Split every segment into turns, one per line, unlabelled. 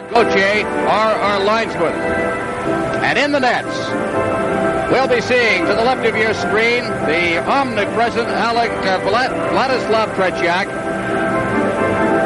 Gauthier are our linesmen. And in the nets, we'll be seeing to the left of your screen the omnipresent Vladislav Tretiak.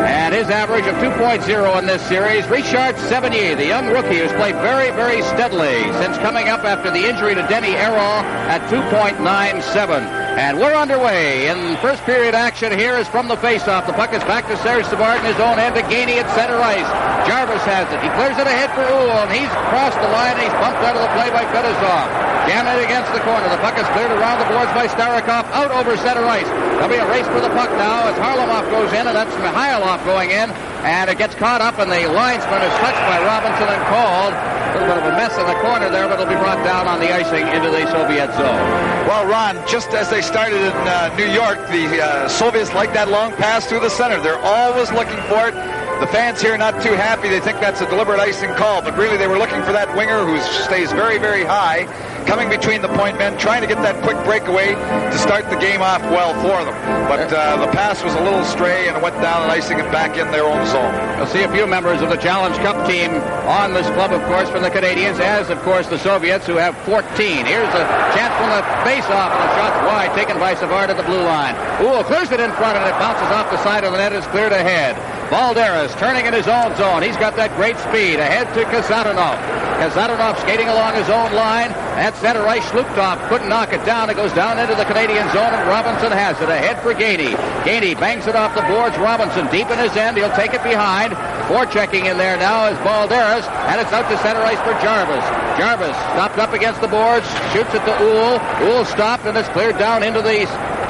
And his average of 2.0 in this series. Richard Sevigny, the young rookie who's played very, very steadily since coming up after the injury to Denny Errol at 2.97. And we're underway in first period action. Here is from the faceoff. The puck is back to Serge Savard in his own end to Gainey at center ice. Jarvis has it. He clears it ahead for Uhl, and he's crossed the line, and he's bumped out of the play by Fedosov. Jammed it against the corner. The puck is cleared around the boards by Starikov out over center ice. There'll be a race for the puck now as Harlamov goes in, and that's Mikhailov going in, and it gets caught up, and the linesman is touched by Robinson and called. A little bit of a mess in the corner there, but it'll be brought down on the icing into the Soviet zone.
Well, Ron, just as they started in New York, the Soviets like that long pass through the center. They're always looking for it. The fans here not too happy. They think that's a deliberate icing call, but really they were looking for that winger who stays very, very high, coming between the point men, trying to get that quick breakaway to start the game off well for them. But the pass was a little stray and it went down and icing it back in their own zone.
You'll see a few members of the Challenge Cup team on this club, of course, from the Canadiens, as, of course, the Soviets, who have 14. Here's a chance from the face-off, and the shot's wide, taken by Savard at the blue line. Uhl clears it in front, and it bounces off the side of the net. It's cleared ahead. Balderas turning in his own zone. He's got that great speed. Ahead to Kazatonov. Kazatonov skating along his own line. At center ice, Shluptov couldn't knock it down. It goes down into the Canadian zone, and Robinson has it. Ahead for Gainey. Gainey bangs it off the boards. Robinson deep in his end. He'll take it behind. Forechecking in there now is Balderas, and it's out to center ice for Jarvis. Jarvis stopped up against the boards, shoots it to Uhl. Uhl stopped, and it's cleared down into the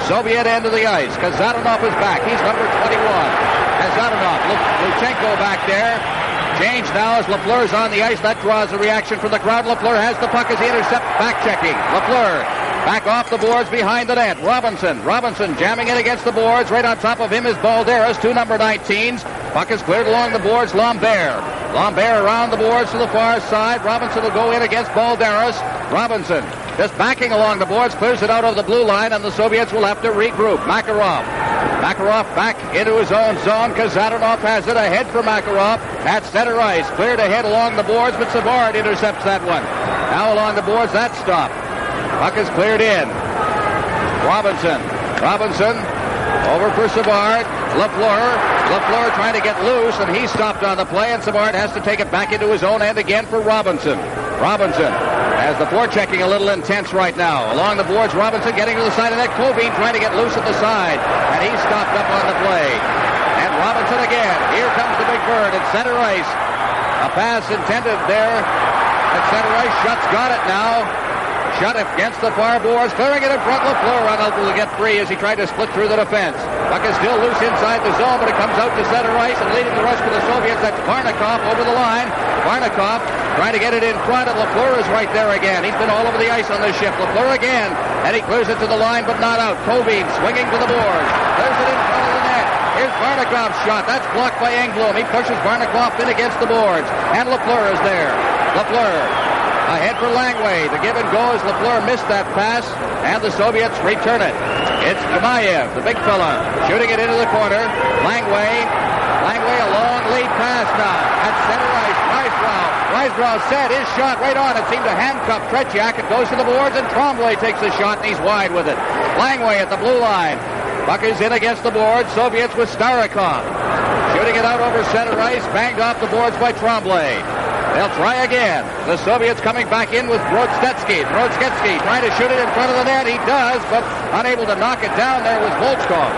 Soviet end of the ice. Kazatonov is back. He's number 21. Kazatonov, Luchenko back there. Change now as Lafleur's on the ice. That draws a reaction from the crowd. Lafleur has the puck as he intercepts, back-checking. Lafleur back off the boards behind the net. Robinson jamming it against the boards. Right on top of him is Balderas, two number 19s. Puck is cleared along the boards. Lambert around the boards to the far side. Robinson will go in against Balderas. Robinson just backing along the boards, clears it out of the blue line, and the Soviets will have to regroup. Makarov back into his own zone. Kazatonov has it ahead for Makarov at center ice. Cleared ahead along the boards, but Savard intercepts that one. Now along the boards, that stop. Puck is cleared in. Robinson over for Savard. Lafleur trying to get loose, and he's stopped on the play, and Savard has to take it back into his own end again for Robinson. Has the forechecking a little intense right now. Along the boards, Robinson getting to the side of that. Covine trying to get loose at the side, and he's stopped up on the play. And Robinson again. Here comes the big bird at center ice. A pass intended there at center ice. Shutt's got it now. Shutt against the far boards, clearing it in front. Lafleur unable to get free as he tried to split through the defense. Puck is still loose inside the zone, but it comes out to center ice, and leading the rush for the Soviets, that's Varnikov over the line. Varnikov trying to get it in front, and Lafleur is right there again. He's been all over the ice on this shift. Lafleur again, and he clears it to the line, but not out. Covine swinging to the boards. Clears it in front of the net. Here's Varnikov's shot. That's blocked by Engblom. He pushes Varnikov in against the boards, and Lafleur is there. Lafleur ahead for Langway. The give and go as Lafleur missed that pass, and the Soviets return it. It's Kamayev, the big fella, shooting it into the corner. Langway, a long lead pass now at center ice. Weisbrau set his shot right on. It seemed to handcuff Tretiak. It goes to the boards, and Tremblay takes the shot, and he's wide with it. Langway at the blue line. Puck is in against the boards. Soviets with Starikov. Shooting it out over center ice. Banged off the boards by Tremblay. They'll try again. The Soviets coming back in with Brodsky trying to shoot it in front of the net. He does, but unable to knock it down. There was Volchkov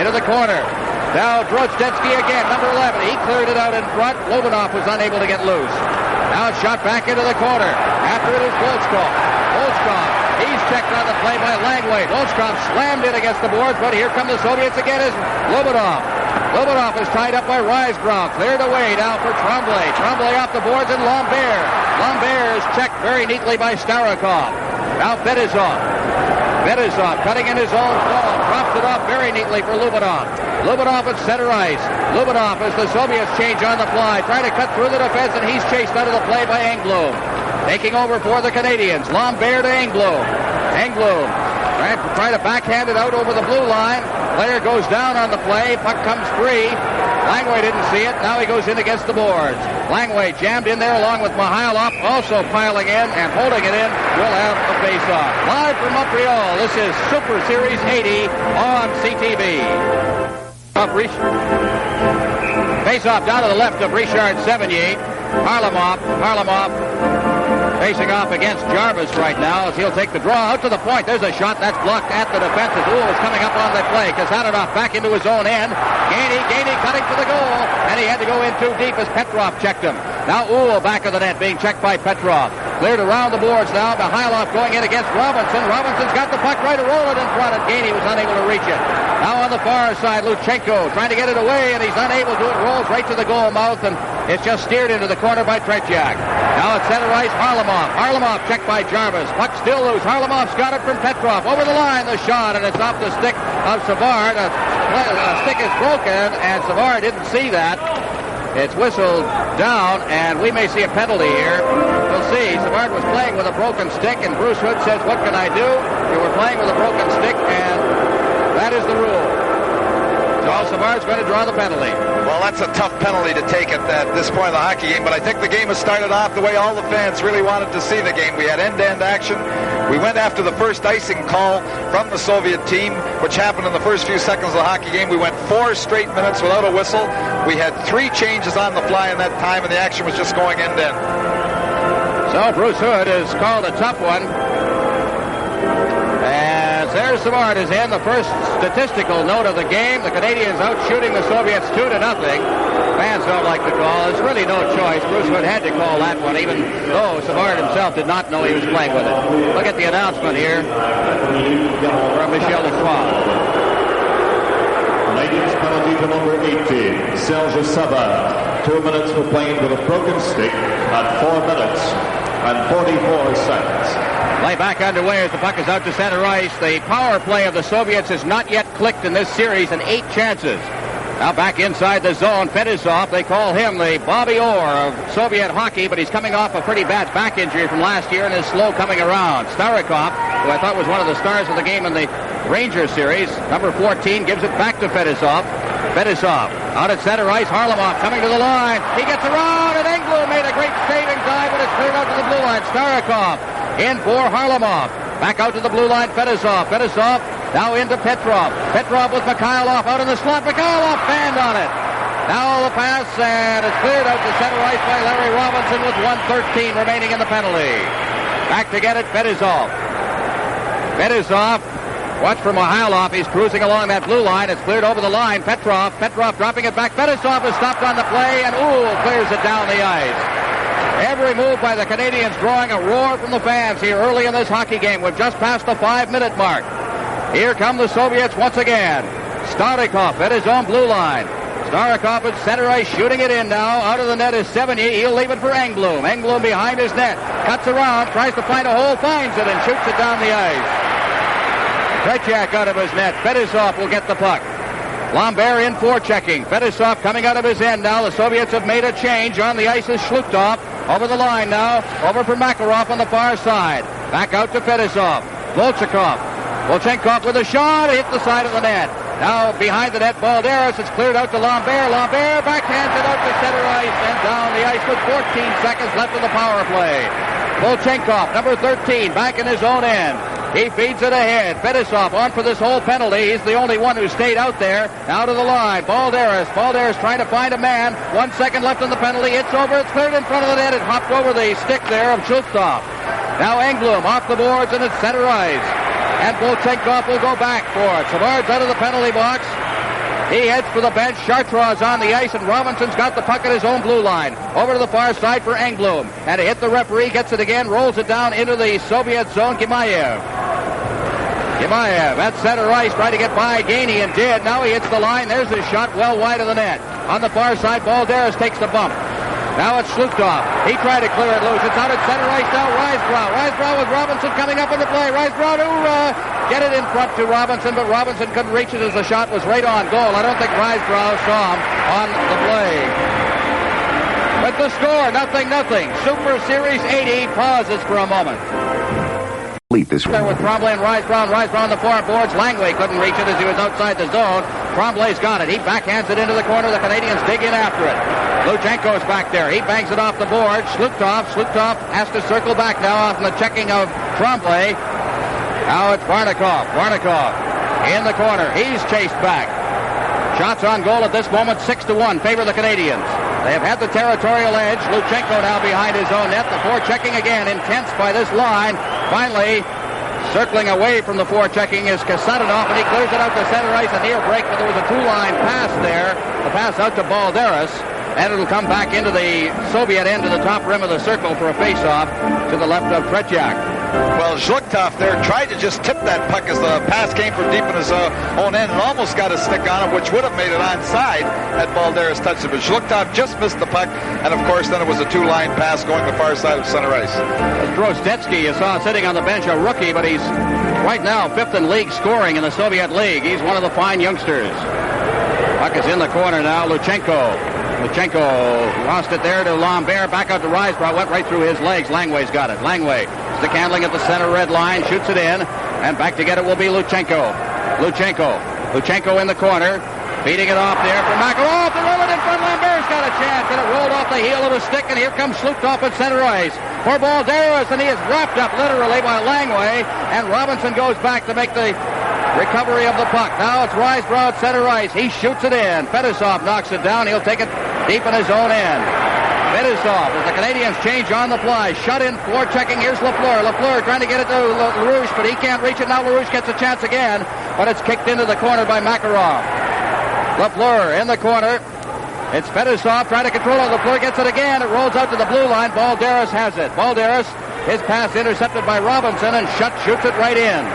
into the corner. Now Brodsky again, number 11. He cleared it out in front. Lobanov was unable to get loose. Now it's shot back into the corner. After it is Volchkov. He's checked on the play by Langway. Volchkov slammed in against the boards, but here come the Soviets again as Lobanov. Lobanov is tied up by Risebrough. Cleared away now for Tremblay. Tremblay off the boards, and Lambert. Lambert is checked very neatly by Starikov. Now Fedosov cutting in his own zone. Drops it off very neatly for Lubinov. Lubinov at center ice. Lubinov as the Soviets change on the fly. Trying to cut through the defense, and he's chased out of the play by Engblom. Taking over for the Canadiens. Lambert to Engblom. Trying to backhand it out over the blue line. Player goes down on the play. Puck comes free. Langway didn't see it. Now he goes in against the boards. Langway jammed in there along with Mihailov, also piling in and holding it in. We'll have a face-off. Live from Montreal, this is Super Series 80 on CTV. Face-off down to the left of Richard Sevigny. Harlamov facing off against Jarvis right now as he'll take the draw out to the point. There's a shot that's blocked at the defense as Uhl is coming up on the play. Kazanov back into his own end. Gainey cutting for the goal, and he had to go in too deep as Petrov checked him. Now Uhl back of the net being checked by Petrov. Cleared around the boards now. Mihailov going in against Robinson. Robinson's got the puck right to roll it in front, and Gainey was unable to reach it. Now on the far side, Luchenko trying to get it away, and he's unable to. It rolls right to the goal mouth, and it's just steered into the corner by Tretiak. Now at center ice, Harlamov checked by Jarvis. Puck still loose. Harlamov's got it from Petrov. Over the line, the shot, and it's off the stick of Savard. The stick is broken, and Savard didn't see that. It's whistled down, and we may see a penalty here. We'll see. Savard was playing with a broken stick, and Bruce Hood says, what can I do? You were playing with a broken stick, and that is the rule. So Savard's going to draw the penalty.
Well, that's a tough penalty to take at this point of the hockey game, but I think the game has started off the way all the fans really wanted to see the game. We had end-to-end action. We went after the first icing call from the Soviet team, which happened in the first few seconds of the hockey game. We went 4 straight minutes without a whistle. We had 3 changes on the fly in that time, and the action was just going end-to-end.
So Bruce Hood has called a tough one. As there's Savard is in, the first statistical note of the game. The Canadiens out shooting the Soviets 2-0. Fans don't like the call. There's really no choice. Bruce Hood had to call that one, even though Savard himself did not know he was playing with it. Look at the announcement here from Michel Lacroix.
Canadiens penalty to number 18, Serge Savard. 2 minutes for playing with a broken stick at 4 minutes and 44 seconds.
Play back underway as the puck is out to center ice. The power play of the Soviets has not yet clicked in this series in 8 chances. Now back inside the zone, Fetisov. They call him the Bobby Orr of Soviet hockey, but he's coming off a pretty bad back injury from last year and is slow coming around. Starikov, who I thought was one of the stars of the game in the Rangers series, number 14, gives it back to Fetisov. Fetisov out at center ice. Harlamov coming to the line. He gets around, and Englund made a great saving dive, but it's cleared out to the blue line. Starikov in for Harlamov. Back out to the blue line, Fetisov. Fetisov now into Petrov. Petrov with Mikhailov out in the slot. Mikhailov banned on it. Now the pass, and it's cleared out to center ice by Larry Robinson with 1:13 remaining in the penalty. Back to get it, Fetisov. Fetisov, watch for Mihailov. He's cruising along that blue line. It's cleared over the line. Petrov dropping it back. Fetisov is stopped on the play, and Uhl clears it down the ice. Every move by the Canadiens drawing a roar from the fans here early in this hockey game. We've just passed the 5-minute mark. Here come the Soviets once again. Starikov at his own blue line. Starikov at center ice shooting it in now. Out of the net is Sevigny. He'll leave it for Englund. Englund behind his net. Cuts around, tries to find a hole, finds it, and shoots it down the ice. Tretiak out of his net. Fetisov will get the puck. Lambert in forechecking. Fetisov coming out of his end now. The Soviets have made a change. On the ice is Shlutov. Over the line now. Over for Makarov on the far side. Back out to Fetisov. Volchenkov with a shot. Hit the side of the net. Now behind the net, Balderas. It's cleared out to Lambert. Lambert backhands it out to center ice and down the ice with 14 seconds left in the power play. Volchenkov, number 13, back in his own end. He feeds it ahead. Fetisov on for this whole penalty. He's the only one who stayed out there. Now to the line. Balderas trying to find a man. 1 second left on the penalty. It's over. It's cleared in front of the net. It hopped over the stick there of Shultsov. Now Englund off the boards and it's center ice. And Volchenkov will go back for it. Savard's out of the penalty box. He heads for the bench. Chartrand's on the ice, and Robinson's got the puck at his own blue line. Over to the far side for Englund. And he hit the referee, gets it again, rolls it down into the Soviet zone. Gimayev at center ice, trying to get by Gainey, and did. Now he hits the line. There's his shot well wide of the net. On the far side, Balderas takes the bump. Now it's Shlutov. He tried to clear it loose. It's out at center ice now. Risebrow with Robinson coming up in the play. Risebrow to get it in front to Robinson, but Robinson couldn't reach it as the shot was right on goal. I don't think Risebrow saw him on the play. But the score, 0-0. Super Series 80 pauses for a moment.
This
there with Trombley and Risebrow on the far boards. Langway couldn't reach it as he was outside the zone. Tremblay's got it. He backhands it into the corner. The Canadiens dig in after it. Luchenko's back there. He bangs it off the board. Slutov has to circle back now off the checking of Tremblay. Now it's Varnikov. Varnikov in the corner. He's chased back. Shots on goal at this moment, 6-1, favor the Canadiens. They have had the territorial edge. Luchenko now behind his own net. The forechecking again, intense by this line. Finally, circling away from the forechecking is Kasatonov, and he clears it out to center ice. A near break, but there was a two-line pass there. The pass out to Balderas, and it'll come back into the Soviet end to the top rim of the circle for a face-off to the left of Tretiak.
Well, Zhlukov there tried to just tip that puck as the pass came from deep in his own end and almost got a stick on him, which would have made it onside had Balderas touched it. But Zhlukov just missed the puck, and of course then it was a two-line pass going the far side of center ice.
Grostetsky, you saw sitting on the bench, a rookie, but he's right now fifth in league scoring in the Soviet League. He's one of the fine youngsters. Puck is in the corner now. Luchenko lost it there to Lambert. Back out to Risebrough. Went right through his legs. Langway's got it. Langway stick handling at the center red line. Shoots it in. And back to get it will be Luchenko. Luchenko in the corner. Feeding it off there for Makarov. The roll it in front. Lambert's got a chance. And it rolled off the heel of a stick. And here comes Slutov at center ice for Balderas. And he is wrapped up literally by Langway. And Robinson goes back to make the recovery of the puck. Now it's Risebrough at center ice. He shoots it in. Fedosov knocks it down. He'll take it deep in his own end. Fedosov, as the Canadiens change on the fly. Shut in, floor checking. Here's Lafleur. Lafleur trying to get it to LaRouche, but he can't reach it. Now LaRouche gets a chance again, but it's kicked into the corner by Makarov. Lafleur in the corner. It's Fedosov trying to control it. Lafleur gets it again. It rolls out to the blue line. Balderas has it. Balderas, his pass intercepted by Robinson, and shoots it right in.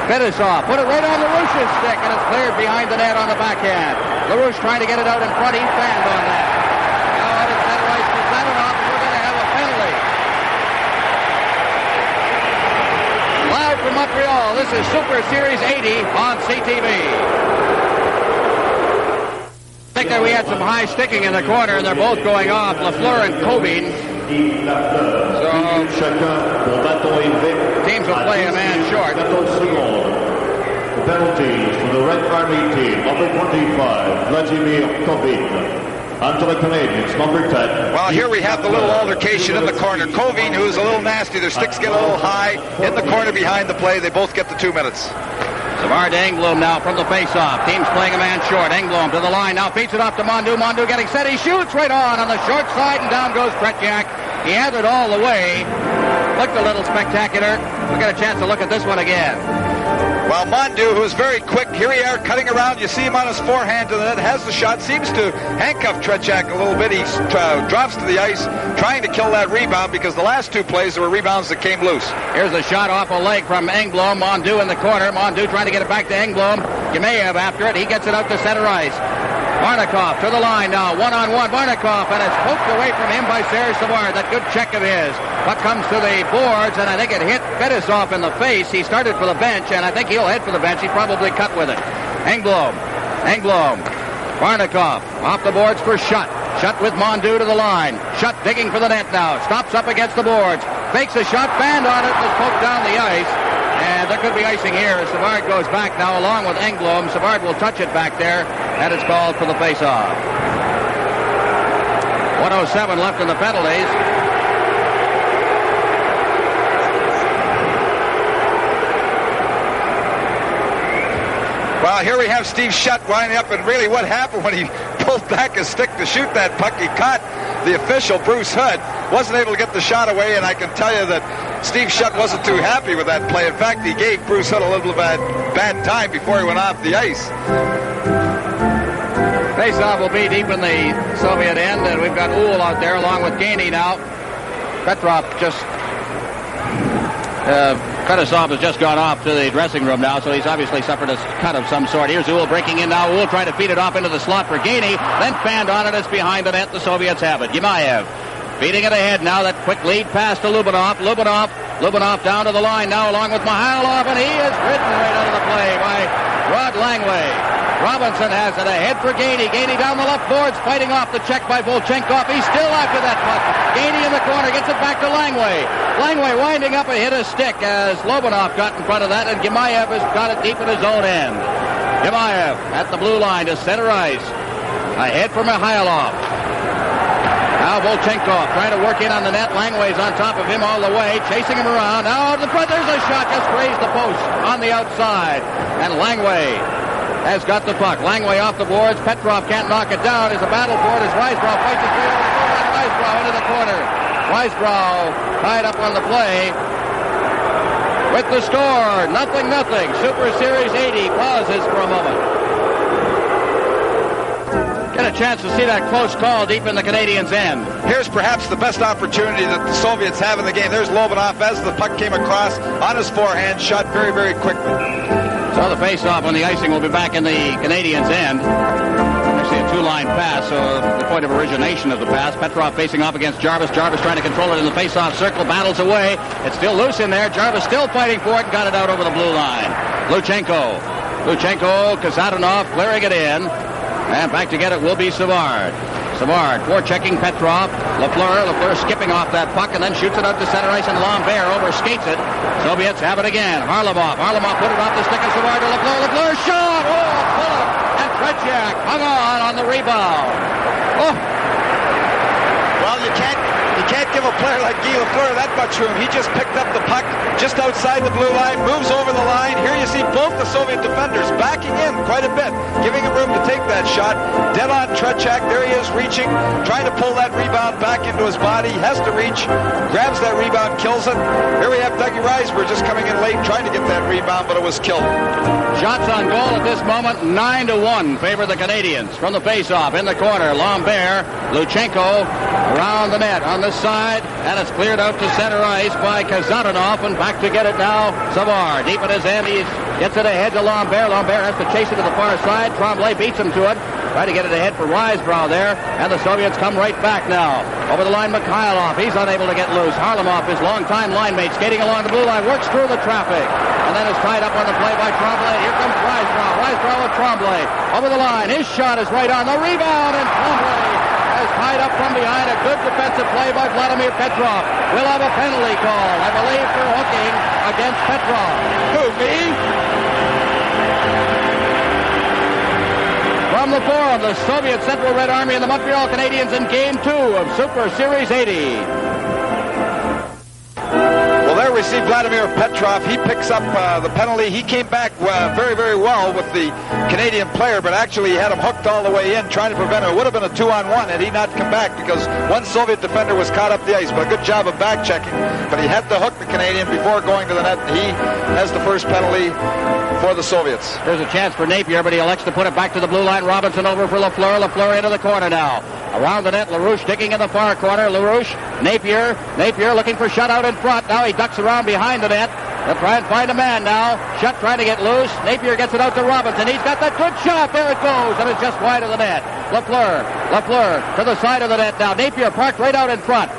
Fedosov put it right on LaRouche's stick, and it's cleared behind the net on the backhand. LaRouche trying to get it out in front. He fanned on that. Now out at center ice for Zadorov, and we're going to have a penalty. Live from Montreal, this is Super Series 80 on CTV. I think that we had some high sticking in the corner, and they're both going off, Lafleur and Cobine. So teams will play a man short.
Penalties for the Red Army team, number 25, Vladimir Kovin. And to the Canadiens, number 10.
Well, here we have the little altercation in the corner. Kovin, who's a little nasty. Their sticks get a little high. In the corner behind the play. They both get the 2 minutes.
Savard to Engblom now from the face-off. Team's playing a man short. Engblom to the line. Now feeds it off to Mondu. Mondu getting set. He shoots right on the short side, and down goes Tretiak. He had it all the way. Looked a little spectacular. We'll get a chance to look at this one again.
Well, Mondu, who's very quick, here he are cutting around. You see him on his forehand to the net, has the shot, seems to handcuff Tretiak a little bit. He drops to the ice, trying to kill that rebound, because the last two plays there were rebounds that came loose.
Here's a shot off a leg from Engblom. Mondu in the corner. Mondu trying to get it back to Engblom. Yemeyev after it. He gets it out to center ice. Varnikov to the line now, one-on-one. Varnikov, and it's poked away from him by Serge Savard. That good check of his. Puck comes to the boards, and I think it hit Fedosov in the face. He started for the bench, and I think he'll head for the bench. He probably cut with it. Engblom. Varnikov off the boards for Shutt. Shutt with Mondu to the line. Shutt digging for the net now. Stops up against the boards. Fakes a shot. Band on it. Was poked down the ice. And there could be icing here as Savard goes back now along with Engblom. Savard will touch it back there, and it's called for the face-off. 1:07 left in the penalties.
Well, here we have Steve Shutt winding up, and really what happened when he pulled back his stick to shoot that puck, he caught the official, Bruce Hood, wasn't able to get the shot away, and I can tell you that Steve Shutt wasn't too happy with that play. In fact, he gave Bruce Hood a little bad time before he went off the ice.
Face-off will be deep in the Soviet end, and we've got Uhl out there along with Gainey now. Petrov Fedosov has just gone off to the dressing room now, so he's obviously suffered a cut of some sort. Here's Uhl breaking in now. Uhl trying to feed it off into the slot for Gainey, then fanned on it. It's behind the net. The Soviets have it. Yemayev feeding it ahead now. That quick lead pass to Lubinov. Lubinov down to the line now along with Mihailov, and he is ridden right out of the play by Rod Langway. Robinson has it ahead for Gainey. Gainey down the left boards, fighting off the check by Volchenkov. He's still after that puck. Gainey in the corner, gets it back to Langway. Langway winding up and hit a stick as Lobinov got in front of that, and Gemayev has got it deep in his own end. Yamayev at the blue line to center ice. Ahead for Mikhailov. Now Volchenkov trying to work in on the net. Langway's on top of him all the way, chasing him around. Now to the front, there's a shot, just grazed the post on the outside. And Langway has got the puck. Langway off the boards. Petrov can't knock it down. There's a battle for it as Weisbrau fights his way over the goal line. Weisbrau into the corner. Weisbrau tied up on the play. With the score, 0-0. Super Series 80 pauses for a moment. Get a chance to see that close call deep in the Canadiens' end.
Here's perhaps the best opportunity that the Soviets have in the game. There's Lobanov as the puck came across on his forehand, shot very, very quickly.
So the face-off on the icing will be back in the Canadiens' end. Actually a two-line pass, so the point of origination of the pass. Petrov facing off against Jarvis. Jarvis trying to control it in the face-off circle, battles away. It's still loose in there. Jarvis still fighting for it and got it out over the blue line. Luchenko, Kazadanov clearing it in. And back to get it will be Savard. Savard forechecking Petrov. Lafleur skipping off that puck and then shoots it out to center ice, and Lambert overskates it. Soviets have it again. Harlamov put it off the stick of Savard to Lafleur. Lafleur shot! Oh, pull it! And Tretiak hung on the rebound. Oh!
Well, you can't give a player like Guy Lafleur that much room. He just picked up the puck just outside the blue line, moves over the line. Here you see both the Soviet defenders backing in quite a bit, giving him room to take that shot. Dead on Tretiak. There he is reaching, trying to pull that rebound back into his body. He has to reach, grabs that rebound, kills it. Here we have Dougie Reisberg just coming in late, trying to get that rebound, but it was killed.
Shots on goal at this moment, 9-1 favor the Canadiens. From the face-off in the corner, Lambert, Luchenko around the net on the side, and it's cleared out to center ice by Kazadanov, and back to get it now, Savard. Deep in his end, he gets it ahead to Lambert. Lambert has to chase it to the far side. Tremblay beats him to it. Try to get it ahead for Weisbrau there, and the Soviets come right back now. Over the line, Mikhailov. He's unable to get loose. Harlamov, his longtime line mate, skating along the blue line, works through the traffic, and then is tied up on the play by Tremblay. Here comes Weisbrau. Weisbrau with Tremblay. Over the line. His shot is right on the rebound, and Tremblay is tied up from behind. A good defensive play by Vladimir Petrov. We'll have a penalty call, I believe, for hooking against Petrov.
Who, me?
From the forum, the Soviet Central Red Army and the Montreal Canadiens in Game 2 of Super Series 80.
Well, there we see Vladimir Petrov. He picks up the penalty. He came back very, very well with the Canadian player, but actually he had him hooked all the way in, trying to prevent it. It would have been a 2-on-1 had he not come back, because one Soviet defender was caught up the ice. But a good job of back checking. But he had to hook the Canadian before going to the net. He has the first penalty for the Soviets.
There's a chance for Napier, but he elects to put it back to the blue line. Robinson over for Lafleur. Lafleur into the corner now. Around the net, LaRouche digging in the far corner. LaRouche, Napier looking for shutout in front. Now he ducks around behind the net. They'll try and find a man now. Shutt trying to get loose. Napier gets it out to Robinson. He's got that good shot. There it goes, and it's just wide of the net. Lafleur to the side of the net now. Napier parked right out in front.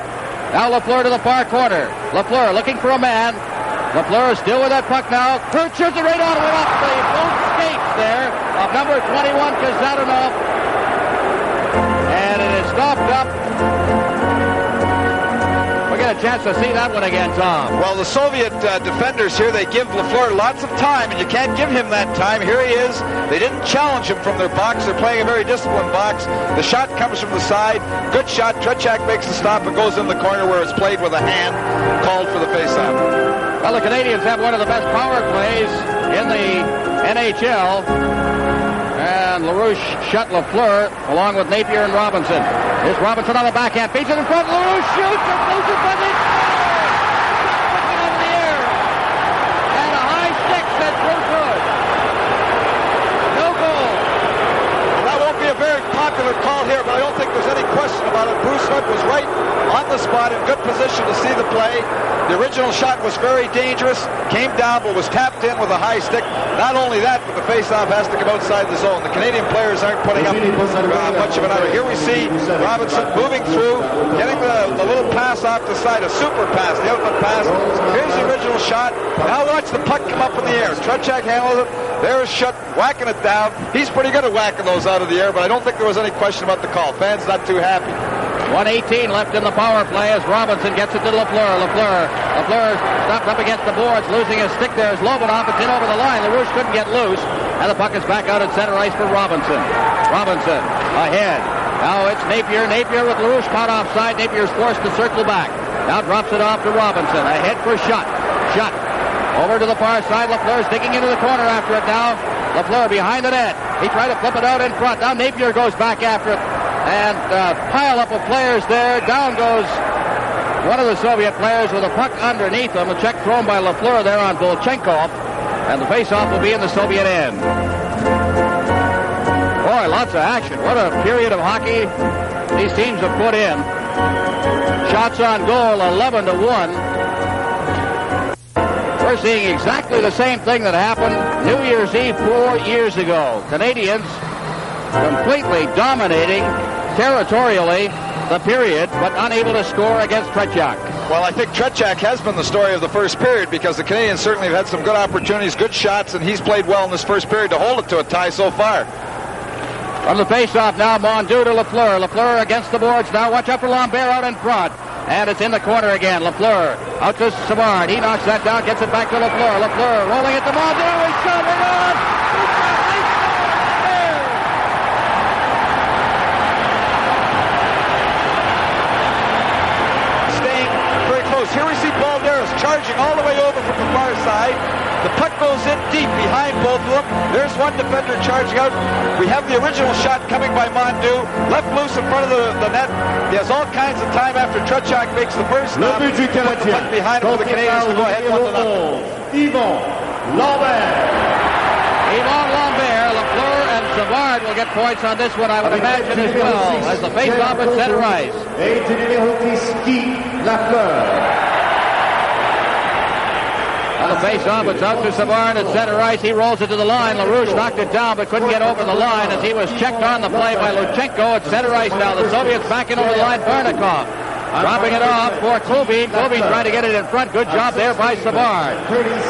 Now Lafleur to the far corner. Lafleur looking for a man. Lafleur is still with that puck now. Kurt shoots it right on it off the both skates there of number 21, Kazadanov. And it is stopped up. We'll get a chance to see that one again, Tom.
Well, the Soviet defenders here, they give Lafleur lots of time, and you can't give him that time. Here he is. They didn't challenge him from their box. They're playing a very disciplined box. The shot comes from the side. Good shot. Tretiak makes the stop and goes in the corner where it's played with a hand, called for the faceoff.
Well, the Canadiens have one of the best power plays in the NHL. And LaRouche shut Lafleur along with Napier and Robinson. Here's Robinson on the backhand. Feeds it in front. LaRouche shoots. It goes in front. It's over the air. And a high stick sent through good. No goal.
Well, that won't be a very popular call here, but I don't think there's any question about it. Bruce Hood was right on the spot, in good position to see the play. The original shot was very dangerous, came down, but was tapped in with a high stick. Not only that, but the faceoff has to come outside the zone. The Canadian players aren't putting up much of an effort. Here we see Robinson moving through, getting the little pass off the side, a super pass, the outlet pass. Here's the original shot. Now watch the puck come up in the air. Tretiak handles it. There's Shutt whacking it down. He's pretty good at whacking those out of the air, but I don't think there was any question about the call. Fans not too happy.
1:18 left in the power play as Robinson gets it to Lafleur. Lafleur stopped up against the boards, losing his stick there as Lobanov. It's in over the line. LaRouche couldn't get loose, and the puck is back out at center ice for Robinson. Robinson ahead. Now it's Napier. Napier with LaRouche caught offside. Napier's forced to circle back. Now drops it off to Robinson. Ahead for Schutt. Schutt over to the far side. Lafleur's digging into the corner after it now. Lafleur behind the net. He tried to flip it out in front. Now Napier goes back after it. And pile up of players there. Down goes one of the Soviet players with a puck underneath him. A check thrown by Lafleur there on Volchenkov. And the face-off will be in the Soviet end. Boy, lots of action. What a period of hockey these teams have put in. Shots on goal, 11-1. We're seeing exactly the same thing that happened New Year's Eve 4 years ago. Canadiens completely dominating territorially the period, but unable to score against Tretiak.
Well, I think Tretiak has been the story of the first period because the Canadiens certainly have had some good opportunities, good shots, and he's played well in this first period to hold it to a tie so far.
From the face-off now, Mondeau to Lafleur. Lafleur against the boards now. Watch out for Lambert out in front. And it's in the corner again. Lafleur out to Savard. He knocks that down, gets it back to Lafleur. Lafleur rolling it to Mondeau. He's shot it on.
Staying very close. Here we see Balderas charging all the way over from the far side. The puck goes in deep behind both of them. There's one defender charging out. We have the original shot coming by Mondeau. Left loose in front of the net. He has all kinds of time after Tretiak makes the first stop. Put the puck behind him for the Canadiens to go ahead 1-0.
Yvon Lambert.
Yvon Lambert, Lafleur, and Savard will get points on this one, I would imagine, as well, as the face-off at center ice.
Et du numéro 10, Guy Lafleur.
On the face-off, it's out to Savard at center ice. He rolls it to the line. LaRouche knocked it down, but couldn't get over the line as he was checked on the play by Luchenko at center ice now. The Soviets backing over the line. Barnikov dropping it off for Klubin. Klubin trying to get it in front. Good job there by Savard.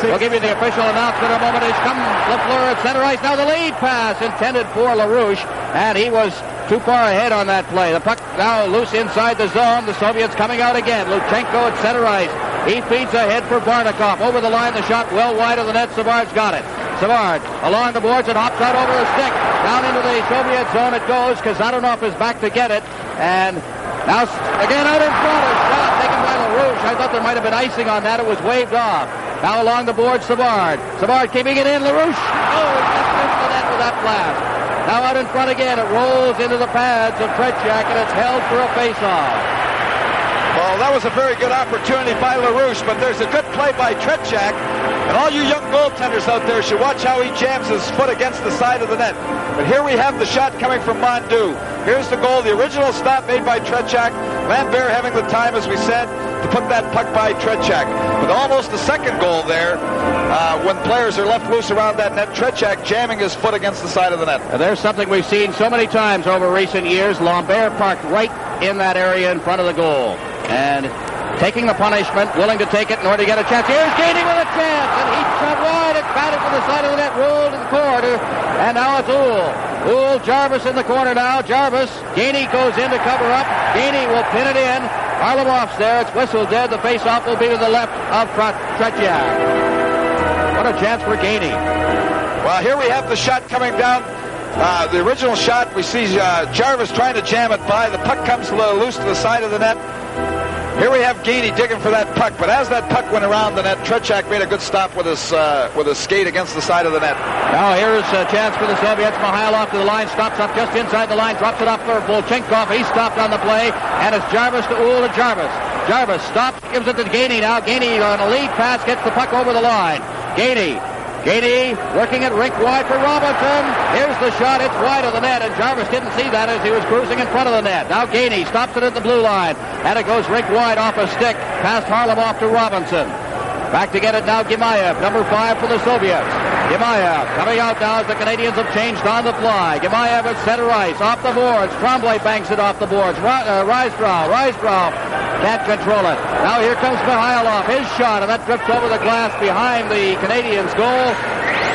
We'll give you the official announcement in a moment. It's come Lafleur at center ice. Now the lead pass intended for LaRouche, and he was too far ahead on that play. The puck now loose inside the zone. The Soviets coming out again. Luchenko at center ice. He feeds ahead for Barnikov. Over the line, the shot well wide of the net. Savard's got it. Savard along the boards and hops out over the stick. Down into the Soviet zone it goes. Kazanov is back to get it. And now again out in front. A shot taken by LaRouche. I thought there might have been icing on that. It was waved off. Now along the board, Savard. Savard keeping it in. LaRouche. Oh, he just missed the net with that blast. Now out in front again. It rolls into the pads of Tretiak and it's held for a face-off.
Well, that was a very good opportunity by LaRouche, but there's a good play by Tretiak. And all you young goaltenders out there should watch how he jams his foot against the side of the net. But here we have the shot coming from Mondeau. Here's the goal, the original stop made by Tretiak. Lambert having the time, as we said, to put that puck by Tretiak. With almost the second goal there, when players are left loose around that net, Tretiak jamming his foot against the side of the net.
And there's something we've seen so many times over recent years. Lambert parked right in that area in front of the goal. And taking the punishment, willing to take it in order to get a chance. Here's Gainey with a chance, and he shot wide. It's batted to the side of the net, rolled in the corner, and now it's Uhl. Jarvis in the corner now. Jarvis. Gainey goes in to cover up. Gainey will pin it in. Harlamov's there. It's whistled dead. The face-off will be to the left of Tretiak. What a chance for Gainey.
Well, here we have the shot coming down. The original shot, we see Jarvis trying to jam it by. The puck comes loose to the side of the net. Here we have Gainey digging for that puck, but as that puck went around the net, Tretiak made a good stop with his skate against the side of the net.
Now here's a chance for the Soviets. Mihailov to the line, stops up just inside the line, drops it off for Volchenkov. He stopped on the play, and it's Jarvis to Uhl to Jarvis. Jarvis stops, gives it to Gainey now. Gainey on a lead pass, gets the puck over the line. Gainey working it rink wide for Robinson. Here's the shot. It's wide of the net, and Jarvis didn't see that as he was cruising in front of the net. Now Gainey stops it at the blue line, and it goes rink wide off a stick, past Harlamov to Robinson. Back to get it now, Gemayev, number 5 for the Soviets. Gemayev coming out now as the Canadiens have changed on the fly. Gemayev at center ice, off the boards. Tremblay banks it off the boards. Rysbrow can't control it. Now here comes Mihailov, his shot, and that drifts over the glass behind the Canadiens' goal.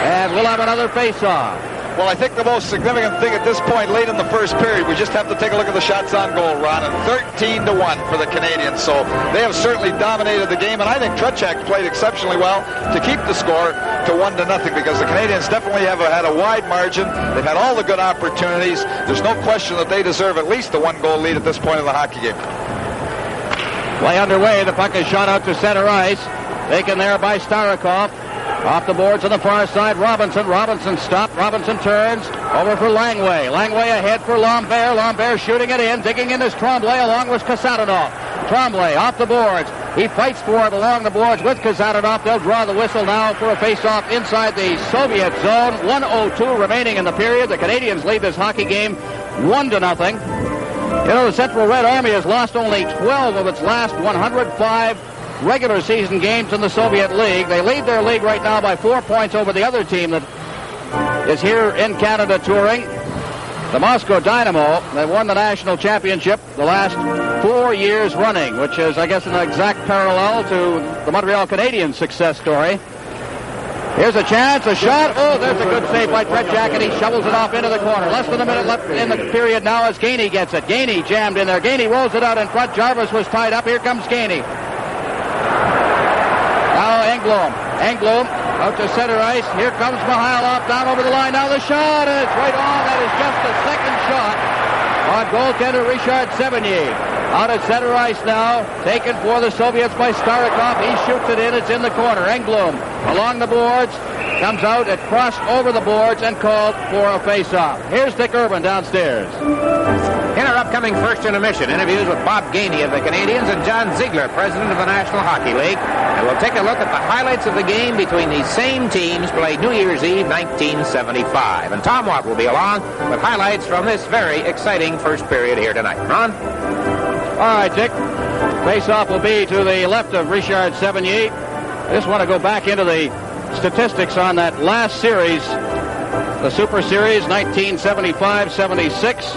And we'll have another face-off.
Well, I think the most significant thing at this point, late in the first period, we just have to take a look at the shots on goal, Ron, and 13-1 for the Canadiens. So they have certainly dominated the game, and I think Tretiak played exceptionally well to keep the score to 1-0, because the Canadiens definitely have had a wide margin. They've had all the good opportunities. There's no question that they deserve at least a one-goal lead at this point in the hockey game.
Play underway. The puck is shot out to center ice. Taken there by Starikov. Off the boards on the far side, Robinson. Robinson stopped. Robinson turns. Over for Langway. Langway ahead for Lambert. Lambert shooting it in. Digging in is Tremblay along with Kasatonov. Tremblay off the boards. He fights for it along the boards with Kasatonov. They'll draw the whistle now for a face-off inside the Soviet zone. 1:02 remaining in the period. The Canadiens lead this hockey game 1-0. You know, the Central Red Army has lost only 12 of its last 105 regular season games in the Soviet League. They lead their league right now by 4 points over the other team that is here in Canada touring, the Moscow Dynamo. They won the national championship the last 4 years running, which is, I guess, an exact parallel to the Montreal Canadiens' success story. Here's a chance, a shot. Oh, there's a good save by Tretiak, and he shovels it off into the corner. Less than a minute left in the period now as Gainey gets it. Gainey jammed in there. Gainey rolls it out in front. Jarvis was tied up. Here comes Gainey. Now Engblom. Engblom out to center ice. Here comes Mihailov down over the line. Now the shot, and it's right on. That is just the second shot on goaltender Richard Sevigny. Out at center ice now, taken for the Soviets by Starikov. He shoots it in. It's in the corner. Engblom along the boards, comes out, it crossed over the boards and called for a face-off. Here's Dick Urban downstairs.
In our upcoming first intermission, interviews with Bob Gainey of the Canadiens and John Ziegler, president of the National Hockey League. And we'll take a look at the highlights of the game between these same teams played New Year's Eve 1975. And Tom Watt will be along with highlights from this very exciting first period here tonight. Ron?
All right, Dick. Face-off will be to the left of Richard Sevigny. I just want to go back into the statistics on that last series, the Super Series 1975-76.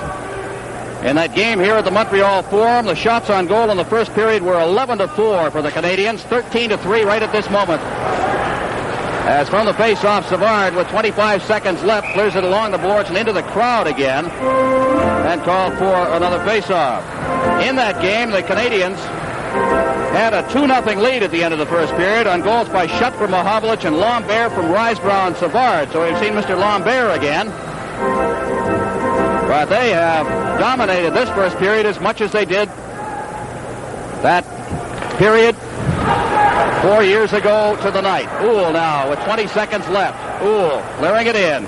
In that game here at the Montreal Forum, the shots on goal in the first period were 11-4 for the Canadiens, 13-3 right at this moment. As from the face-off, Savard, with 25 seconds left, clears it along the boards and into the crowd again and called for another face-off. In that game, the Canadiens had a 2-0 lead at the end of the first period on goals by Schutt from Mahovlich and Lambert from Risebrough and Savard. So we've seen Mr. Lambert again. But they have dominated this first period as much as they did that period 4 years ago to the night. Uhl now with 20 seconds left. Uhl clearing it in.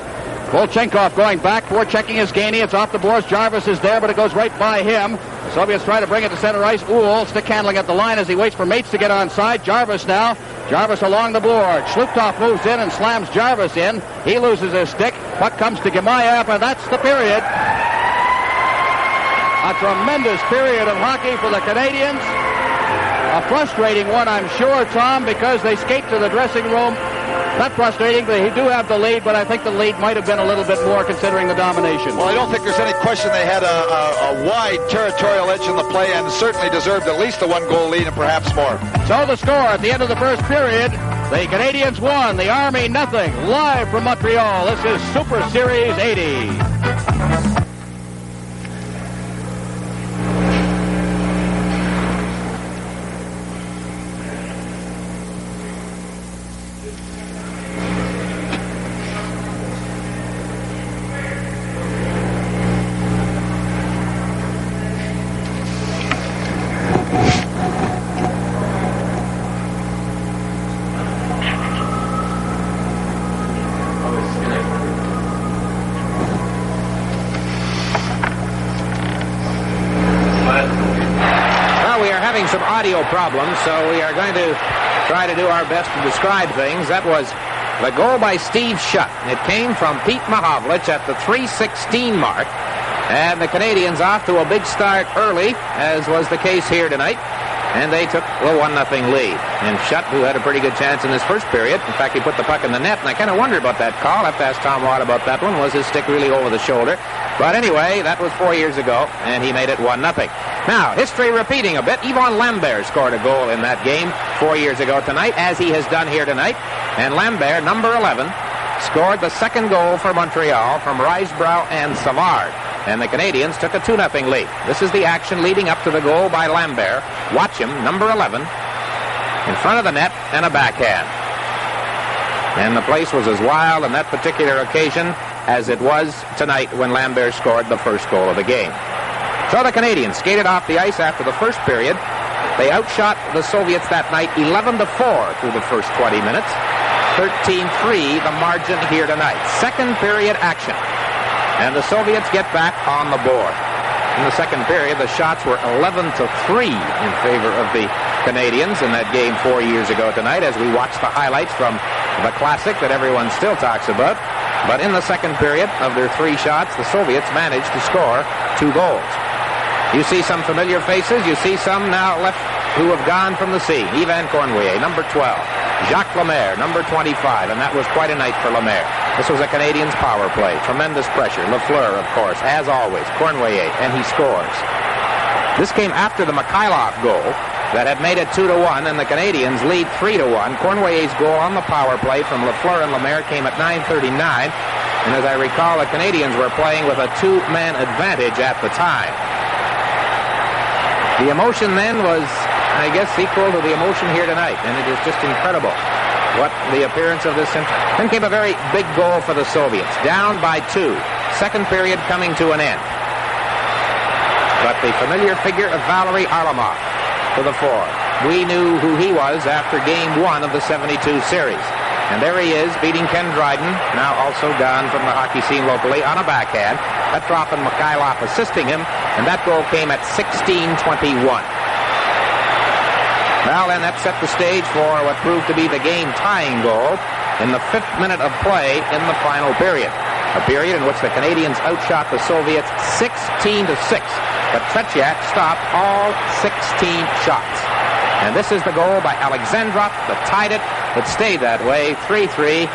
Volchenkov going back, forechecking his Gainey. It's off the boards. Jarvis is there, but it goes right by him. The Soviets try to bring it to center ice. Uhl stick handling at the line as he waits for Mates to get on side. Jarvis now. Jarvis along the board. Shluptov moves in and slams Jarvis in. He loses his stick. Puck comes to Gemayev, and that's the period. A tremendous period of hockey for the Canadiens. A frustrating one, I'm sure, Tom, because they skate to the dressing room. Not frustrating, they do have the lead, but I think the lead might have been a little bit more considering the domination.
Well, I don't think there's any question they had a wide territorial edge in the play and certainly deserved at least a one-goal lead and perhaps more.
So the score at the end of the first period, the Canadiens won, the Army nothing. Live from Montreal, this is Super Series 80.
Audio problems, so we are going to try to do our best to describe things. That was the goal by Steve Schutt. It came from Pete Mahovlich at the 3:16 mark, and the Canadiens off to a big start early, as was the case here tonight, and they took a 1-0 lead. And Schutt, who had a pretty good chance in this first period, in fact, he put the puck in the net, and I kind of wondered about that call. I have to ask Tom Watt about that one. Was his stick really over the shoulder? But anyway, that was 4 years ago, and he made it 1-0. Now, history repeating a bit. Yvon Lambert scored a goal in that game 4 years ago tonight, as he has done here tonight. And Lambert, number 11, scored the second goal for Montreal from Risebrough and Savard. And the Canadiens took a 2-0 lead. This is the action leading up to the goal by Lambert. Watch him, number 11, in front of the net and a backhand. And the place was as wild on that particular occasion as it was tonight when Lambert scored the first goal of the game. So the Canadiens skated off the ice after the first period. They outshot the Soviets that night 11-4 through the first 20 minutes. 13-3 the margin here tonight. Second period action. And the Soviets get back on the board. In the second period, the shots were 11-3 in favor of the Canadiens in that game 4 years ago tonight, as we watch the highlights from the classic that everyone still talks about. But in the second period, of their 3 shots, the Soviets managed to score 2 goals. You see some familiar faces. You see some now left who have gone from the scene. Yvan Cornouillet, number 12. Jacques Lemaire, number 25. And that was quite a night for Lemaire. This was a Canadiens power play. Tremendous pressure. Lafleur, of course, as always. Cornouillet, and he scores. This came after the Mikhailov goal that had made it 2-1, and the Canadiens lead 3-1. Cornouillet's goal on the power play from Lafleur and Lemaire came at 9:39. And as I recall, the Canadiens were playing with a 2-man advantage at the time. The emotion then was, I guess, equal to the emotion here tonight, and it is just incredible what the appearance of this. Then came a very big goal for the Soviets, down by 2. Second period coming to an end. But the familiar figure of Valery Arlamov to the fore. We knew who he was after game 1 of the 72 series. And there he is, beating Ken Dryden, now also gone from the hockey scene locally, on a backhand. Petrov and Mikhailov assisting him, and that goal came at 16:21. Well, then that set the stage for what proved to be the game-tying goal in the 5th minute of play in the final period. A period in which the Canadiens outshot the Soviets 16-6. But Tretiak stopped all 16 shots. And this is the goal by Alexandrov that tied it. It stayed that way, 3-3.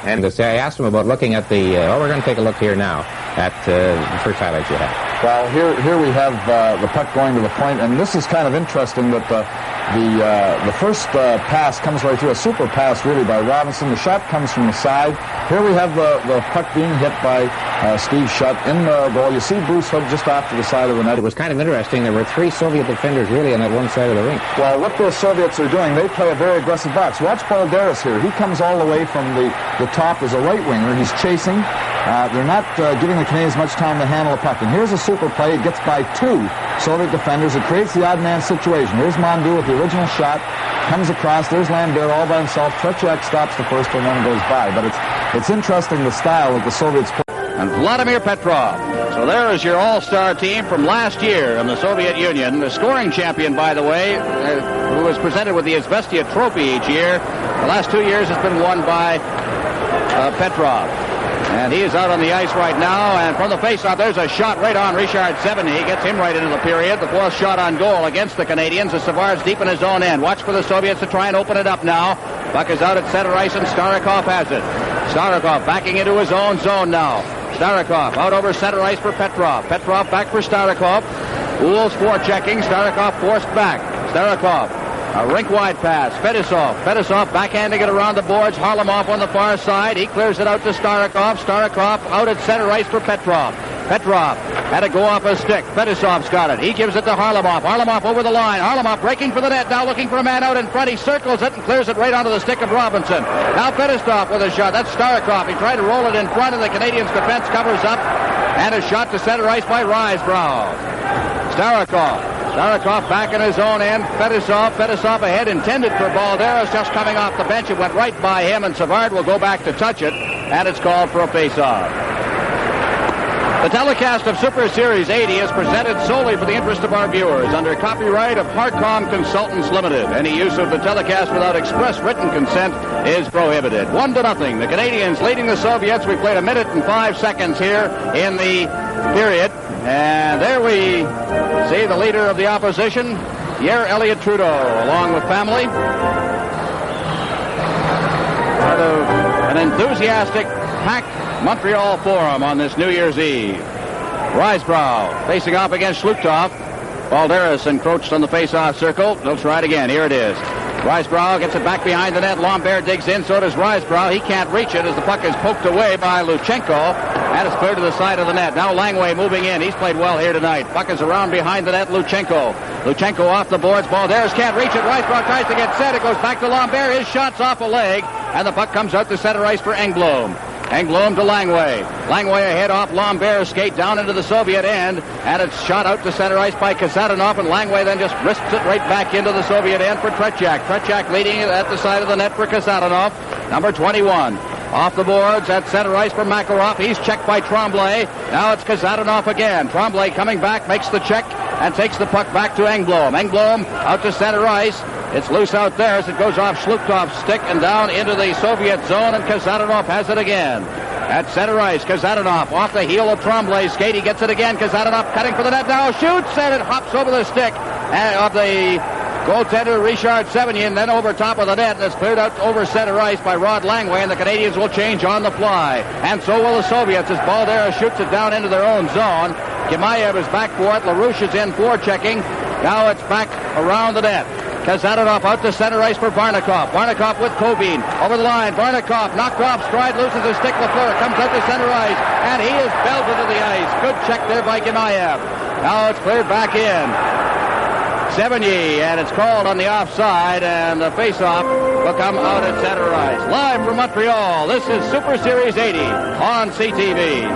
And I asked him about looking at the... we're going to take a look here now at the first highlights you have.
Well, here we have the puck going to the point, and this is kind of interesting that the first pass comes right through, a super pass really by Robinson. The shot comes from the side. Here we have the puck being hit by Steve Shutt in the goal. You see Bruce Hood just off to the side of the net.
It was kind of interesting. There were 3 Soviet defenders really on that one side of the rink.
Well, what the Soviets are doing, they play a very aggressive box. Watch Balderas here. He comes all the way from the top as a right winger. He's chasing. They're not giving the Canadiens much time to handle the puck. And here's a super play. It gets by 2 Soviet defenders. It creates the odd man situation. Here's Mondu with the original shot. Comes across. There's Lambert all by himself. Tretiak stops the first one and then goes by. But it's interesting the style that the Soviets play.
And Vladimir Petrov. So there is your all-star team from last year in the Soviet Union. The scoring champion, by the way, who was presented with the Izvestia Trophy each year. The last 2 years has been won by Petrov. And he is out on the ice right now, and from the faceoff, there's a shot right on Richard Seveny. He gets him right into the period. The 4th shot on goal against the Canadiens as Savard's deep in his own end. Watch for the Soviets to try and open it up now. Puck is out at center ice, and Starikov has it. Starikov backing into his own zone now. Starikov out over center ice for Petrov. Petrov back for Starikov. Uhl's forechecking. Starikov forced back. Starikov. A rink-wide pass. Fedosov backhanding it around the boards. Harlamov on the far side. He clears it out to Starikov. Starikov out at center ice for Petrov. Petrov had to go off a stick. Fedosov's got it. He gives it to Harlamov. Harlamov over the line. Harlamov breaking for the net. Now looking for a man out in front. He circles it and clears it right onto the stick of Robinson. Now Fedosov with a shot. That's Starikov. He tried to roll it in front, and the Canadiens defense covers up. And a shot to center ice by Risebrough. Starikov back in his own end. Fedosov ahead, intended for Balderas, just coming off the bench. It went right by him, and Savard will go back to touch it, and it's called for a face-off. The telecast of Super Series 80 is presented solely for the interest of our viewers under copyright of Harcom Consultants Limited. Any use of the telecast without express written consent is prohibited. 1-0. The Canadiens leading the Soviets. We played 1 minute and 5 seconds here in the period. And there we see the leader of the opposition, Pierre Elliott Trudeau, along with family. Part of an enthusiastic, packed Montreal Forum on this New Year's Eve. Risebrough facing off against Shlutov. Balderas encroached on the face-off circle. They'll try it again. Here it is. Risebrough gets it back behind the net. Lambert digs in, so does Risebrough. He can't reach it as the puck is poked away by Luchenko, and it's cleared to the side of the net. Now Langway moving in. He's played well here tonight. Puck is around behind the net. Luchenko off the boards. Balderas can't reach it. Risebrough tries to get set. It goes back to Lambert. His shot's off a leg, and the puck comes out to center ice for Engblom. Engblom to Langway. Langway ahead off Lambert's skate down into the Soviet end, and it's shot out to center ice by Kazatanov, and Langway then just risks it right back into the Soviet end for Tretiak. Tretiak leading it at the side of the net for Kazatanov. Number 21. Off the boards at center ice for Makarov. He's checked by Tremblay. Now it's Kazatanov again. Tremblay coming back, makes the check, and takes the puck back to Engblom. Engblom out to center ice. It's loose out there as it goes off Shluktov's stick and down into the Soviet zone, and Kazatanov has it again. At center ice, Kazatanov off the heel of Tremblay's skate. He gets it again. Kazatanov cutting for the net now. Shoots, and it hops over the stick of the goaltender Richard Sevigny, then over top of the net, and it's cleared out over center ice by Rod Langway, and the Canadians will change on the fly. And so will the Soviets as Balderas shoots it down into their own zone. Kimaev is back for it. LaRouche is in for checking. Now it's back around the net. Kazatanov out to center ice for Varnikov. Varnikov with Kovin. Over the line. Varnikov knocked off stride, loses his stick. Lafleur comes out to center ice, and he is belted to the ice. Good check there by Kimaev. Now it's cleared back in. Sevigny, and it's called on the offside, and the face-off will come out at center ice. Live from Montreal, this is Super Series 80 on CTV.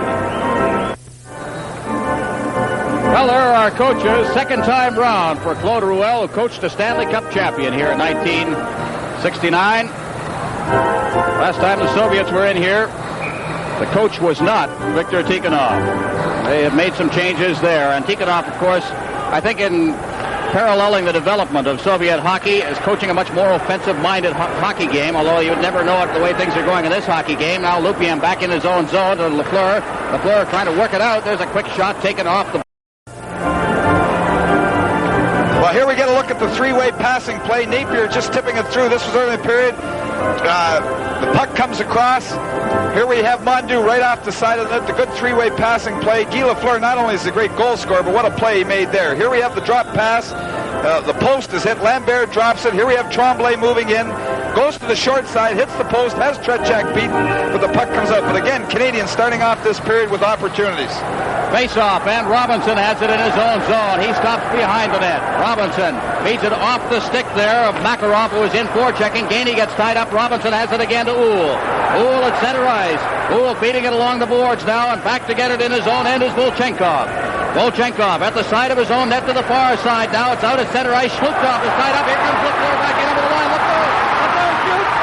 Well, there are our coaches. Second time round for Claude Ruel, who coached a Stanley Cup champion here in 1969. Last time the Soviets were in here, the coach was not Viktor Tikhonov. They have made some changes there. And Tikhonov, of course, I think in paralleling the development of Soviet hockey, is coaching a much more offensive-minded hockey game, although you would never know it the way things are going in this hockey game. Now Lupien back in his own zone to Lafleur. Lafleur trying to work it out. There's a quick shot taken off the...
Well, here we get a look at the three-way passing play. Napier just tipping it through. This was early in the period. The puck comes across. Here we have Mondu right off the side of the net. The good three-way passing play. Guy Lafleur not only is a great goal scorer, but what a play he made there. Here we have the drop pass. The post is hit. Lambert drops it. Here we have Tremblay moving in. Goes to the short side, hits the post, has Tretiak beaten, but the puck comes out. But again, Canadians starting off this period with opportunities.
Face-off, and Robinson has it in his own zone. He stops behind the net. Robinson feeds it off the stick there of Makarov, who is in forechecking. Gainey gets tied up. Robinson has it again to Uhl. Uhl at center ice. Uhl feeding it along the boards now, and back to get it in his own end is Volchenkov. Volchenkov at the side of his own net to the far side. Now it's out at center ice. Shlukov is tied up. Here comes Lafleur back in over the line. Lafleur shoots.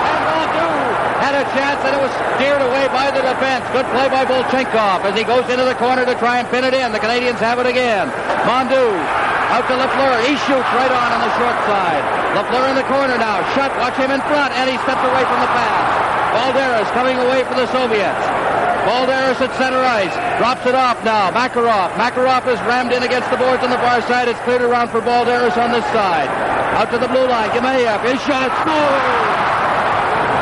And Mondu had a chance, and it was steered away by the defense. Good play by Volchenkov as he goes into the corner to try and pin it in. The Canadians have it again. Mondu out to Lafleur. He shoots right on the short side. Lafleur in the corner now. Shot. Watch him in front, and he steps away from the pass. Balderas coming away for the Soviets. Balderas at center ice. Drops it off now. Makarov. Makarov is rammed in against the boards on the far side. It's cleared around for Balderas on this side. Out to the blue line. Kimaev. His shot. Score!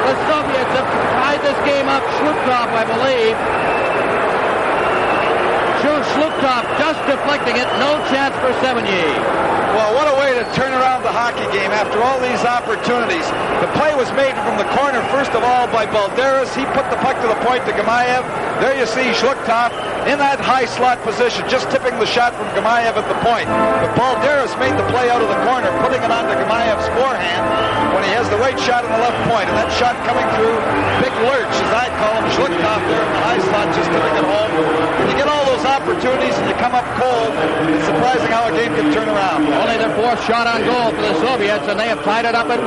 The Soviets have tied this game up. Shlukov, I believe. Shlukov just deflecting it. No chance for Sevigny.
Well, what a way to turn around the hockey game after all these opportunities. The play was made from the corner, first of all, by Balderas. He put the puck to the point to Gamayev. There you see Shlukov in that high slot position, just tipping the shot from Gamayev at the point. But Balderas made the play out of the corner, putting it onto Gamayev's forehand when he has the right shot on the left point. And that shot coming through, big lurch, as I call him, Shlukov there in the high slot, just tipping it home. When you get all those opportunities and you come up cold, it's surprising how a game can turn around.
Only their fourth shot on goal for the Soviets, and they have tied it up at 1.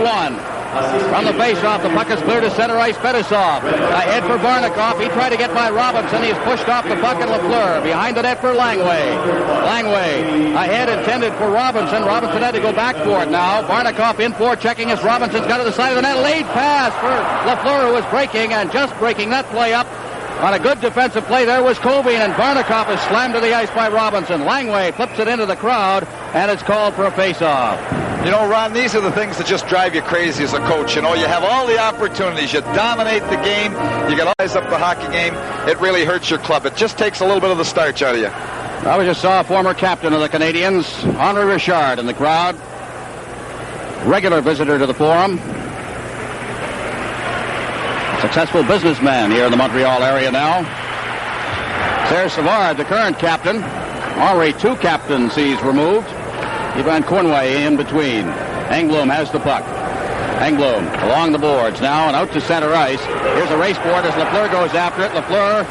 From the face-off, the puck is clear to center ice. Fetisov ahead for Varnikov. He tried to get by Robinson. He's pushed off the puck, and Lafleur behind the net for Langway. Langway ahead, intended for Robinson. Robinson had to go back for it now. Varnikov in for checking as Robinson's got to the side of the net. Late pass for Lafleur, who was breaking, and just breaking that play up. On a good defensive play, there was Kovin, and Varnikov is slammed to the ice by Robinson. Langway flips it into the crowd, and it's called for a face-off.
You know, Ron, these are the things that just drive you crazy as a coach. You know, you have all the opportunities. You dominate the game. You get eyes up the hockey game. It really hurts your club. It just takes a little bit of the starch out of you.
I just saw a former captain of the Canadiens, Henri Richard, in the crowd. regular visitor to the Forum. Successful businessman here in the Montreal area now. Serge Savard, the current captain. Already 2 captaincies removed. Yvan Cournoyer in between. Engblom has the puck. Engblom along the boards now and out to center ice. Here's a race board as Lafleur goes after it. Lafleur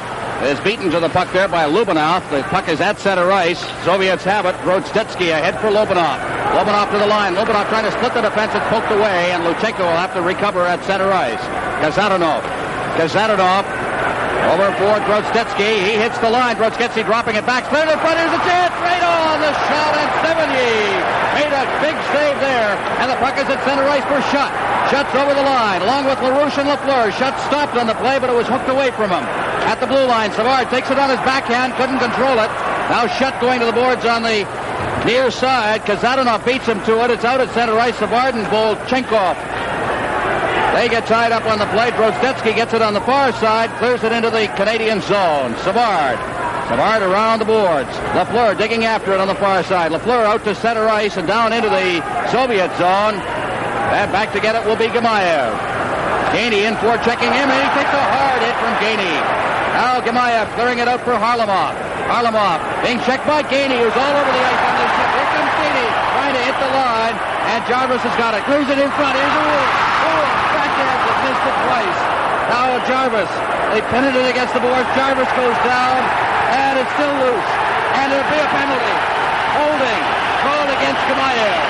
is beaten to the puck there by Lubinov. The puck is at center ice. Soviets have it. Grodzetsky ahead for Lubinov. Lubinov to the line. Lubinov trying to split the defense. It's poked away, and Luchenko will have to recover at center ice. Kazatonov over for Grodzetsky. He hits the line. Grodzetsky dropping it back. Cleared in front. Here's a chance. Right on the shot, and Sevigny made a big save there. And the puck is at center ice for Schutt. Schutt's over the line along with LaRouche and Lafleur. Schutt stopped on the play, but it was hooked away from him. At the blue line, Savard takes it on his backhand. Couldn't control it. Now Schutt going to the boards on the near side. Kazatonov beats him to it. It's out at center ice. Savard and Volchenkov. They get tied up on the play. Grodzetsky gets it on the far side, clears it into the Canadian zone. Savard around the boards. Lafleur digging after it on the far side. Lafleur out to center ice and down into the Soviet zone. And back to get it will be Gamayev. Gainey in for checking him, and he takes a hard hit from Gainey. Now Gamayev clearing it out for Harlamov. Harlamov being checked by Gainey, who's all over the ice on this ship. Here comes Gainey trying to hit the line, and Jarvis has got it. Clears it in front. Here's a Wolf. Backhand has missed it twice. Now Jarvis. They pin it against the boards. Jarvis goes down, and it's still loose. And it'll be a penalty. Holding. Called against Gamayev.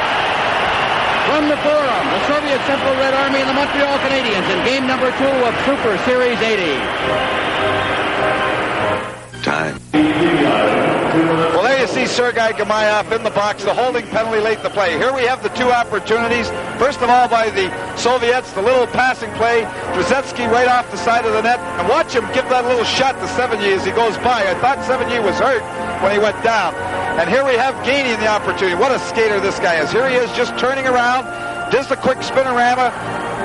From the Forum, the Soviet Central Red Army and the Montreal Canadiens in game number 2 of Super Series 80.
Time. Well, there you see Sergei Gamayev in the box, the holding penalty late in the play. Here we have the 2 opportunities. First of all, by the Soviets, the little passing play. Grodzetsky right off the side of the net. And watch him give that little shot to Sevigny as he goes by. I thought Sevigny was hurt when he went down. And here we have Gainey in the opportunity. What a skater this guy is. Here he is just turning around, does the quick spinorama,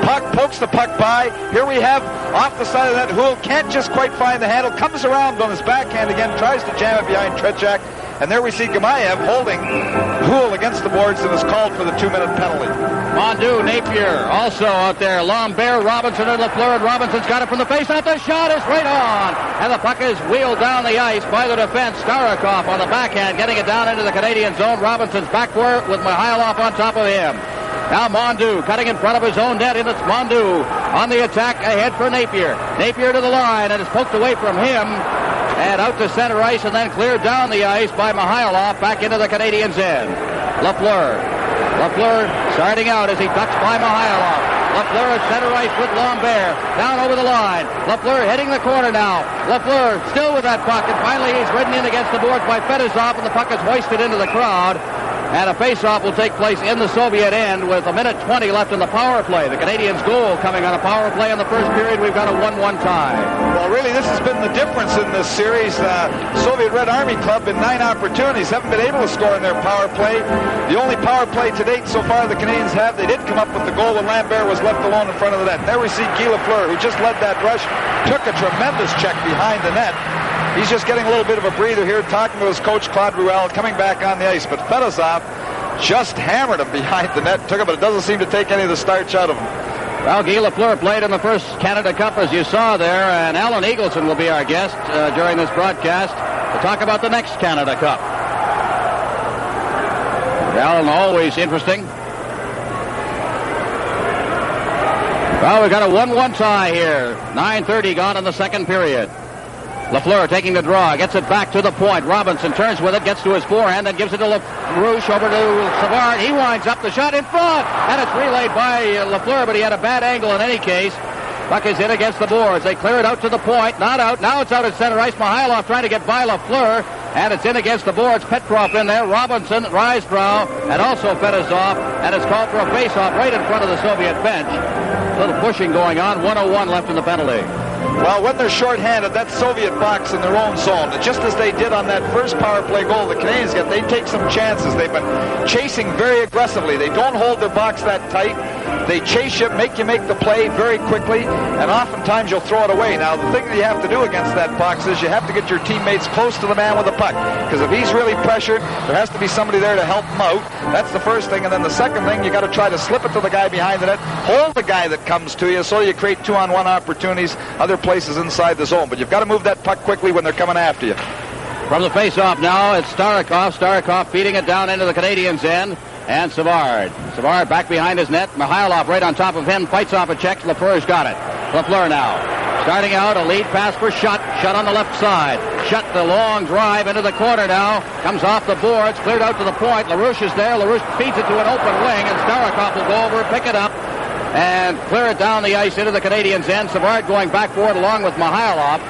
puck, pokes the puck by. Here we have off the side of that Houle, can't just quite find the handle, comes around on his backhand again, tries to jam it behind Tretiak. And there we see Gamayev holding Houle against the boards and is called for the 2-minute penalty.
Mondu, Napier also out there. Lambert, Robinson, and Lafleur. And Robinson's got it from the faceoff. The shot is right on. And the puck is wheeled down the ice by the defense. Starikov on the backhand, getting it down into the Canadian zone. Robinson's back for it with Mihailov on top of him. Now Mondu cutting in front of his own net, and it's Mondu on the attack ahead for Napier. Napier to the line, and it's poked away from him. And out to center ice and then cleared down the ice by Mihailov back into the Canadiens' end. Lafleur starting out as he ducks by Mihailov. Lafleur at center ice with Lambert. Down over the line. Lafleur hitting the corner now. Lafleur still with that puck, and finally he's ridden in against the boards by Fedosov, and the puck is hoisted into the crowd. And a face-off will take place in the Soviet end with 1:20 left in the power play. The Canadiens' goal coming on a power play in the first period. We've got a 1-1 tie.
Well, really, this has been the difference in this series. Soviet Red Army Club in 9 opportunities haven't been able to score in their power play. The only power play to date so far the Canadiens have, they did come up with the goal when Lambert was left alone in front of the net. There we see Guy Lafleur, who just led that rush, took a tremendous check behind the net. He's just getting a little bit of a breather here, talking to his coach, Claude Ruel, coming back on the ice. But Fedosov just hammered him behind the net, took him, but it doesn't seem to take any of the starch out of him.
Well, Guy Lafleur played in the first Canada Cup, as you saw there, and Alan Eagleson will be our guest during this broadcast to talk about the next Canada Cup. Alan, always interesting. Well, we've got a 1-1 tie here. 9:30 gone in the second period. Lafleur taking the draw, gets it back to the point. Robinson turns with it, gets to his forehand, then gives it to LaRouche over to Savard. He winds up the shot in front, and it's relayed by Lafleur, but he had a bad angle in any case. Puck is hit against the boards. They clear it out to the point. Not out. Now it's out at center ice. Mihailov trying to get by Lafleur, and it's in against the boards. Petrov in there. Robinson, Risebrow, and also Fedosov, and it's called for a face-off right in front of the Soviet bench. A little pushing going on. 1:01 left in the penalty.
Well, when they're shorthanded, that Soviet box in their own zone, just as they did on that first power play goal the Canadiens get, they take some chances. They've been chasing very aggressively. They don't hold their box that tight. They chase you, make the play very quickly, and oftentimes you'll throw it away. Now, the thing that you have to do against that box is you have to get your teammates close to the man with the puck, because if he's really pressured, there has to be somebody there to help him out. That's the first thing, and then the second thing, you got to try to slip it to the guy behind the net, hold the guy that comes to you, so you create 2-on-1 opportunities other places inside the zone. But you've got to move that puck quickly when they're coming after you.
From the face-off now, it's Starikov. Starikov feeding it down into the Canadiens' end. And Savard. Savard back behind his net. Mikhailov right on top of him. Fights off a check. Lafleur's got it. Lafleur now. Starting out, a lead pass for Schutt. Schutt on the left side. Schutt, the long drive into the corner now. Comes off the boards. Cleared out to the point. LaRouche is there. LaRouche feeds it to an open wing. And Starikov will go over, pick it up, and clear it down the ice into the Canadiens' end. Savard going back forward along with Mikhailov.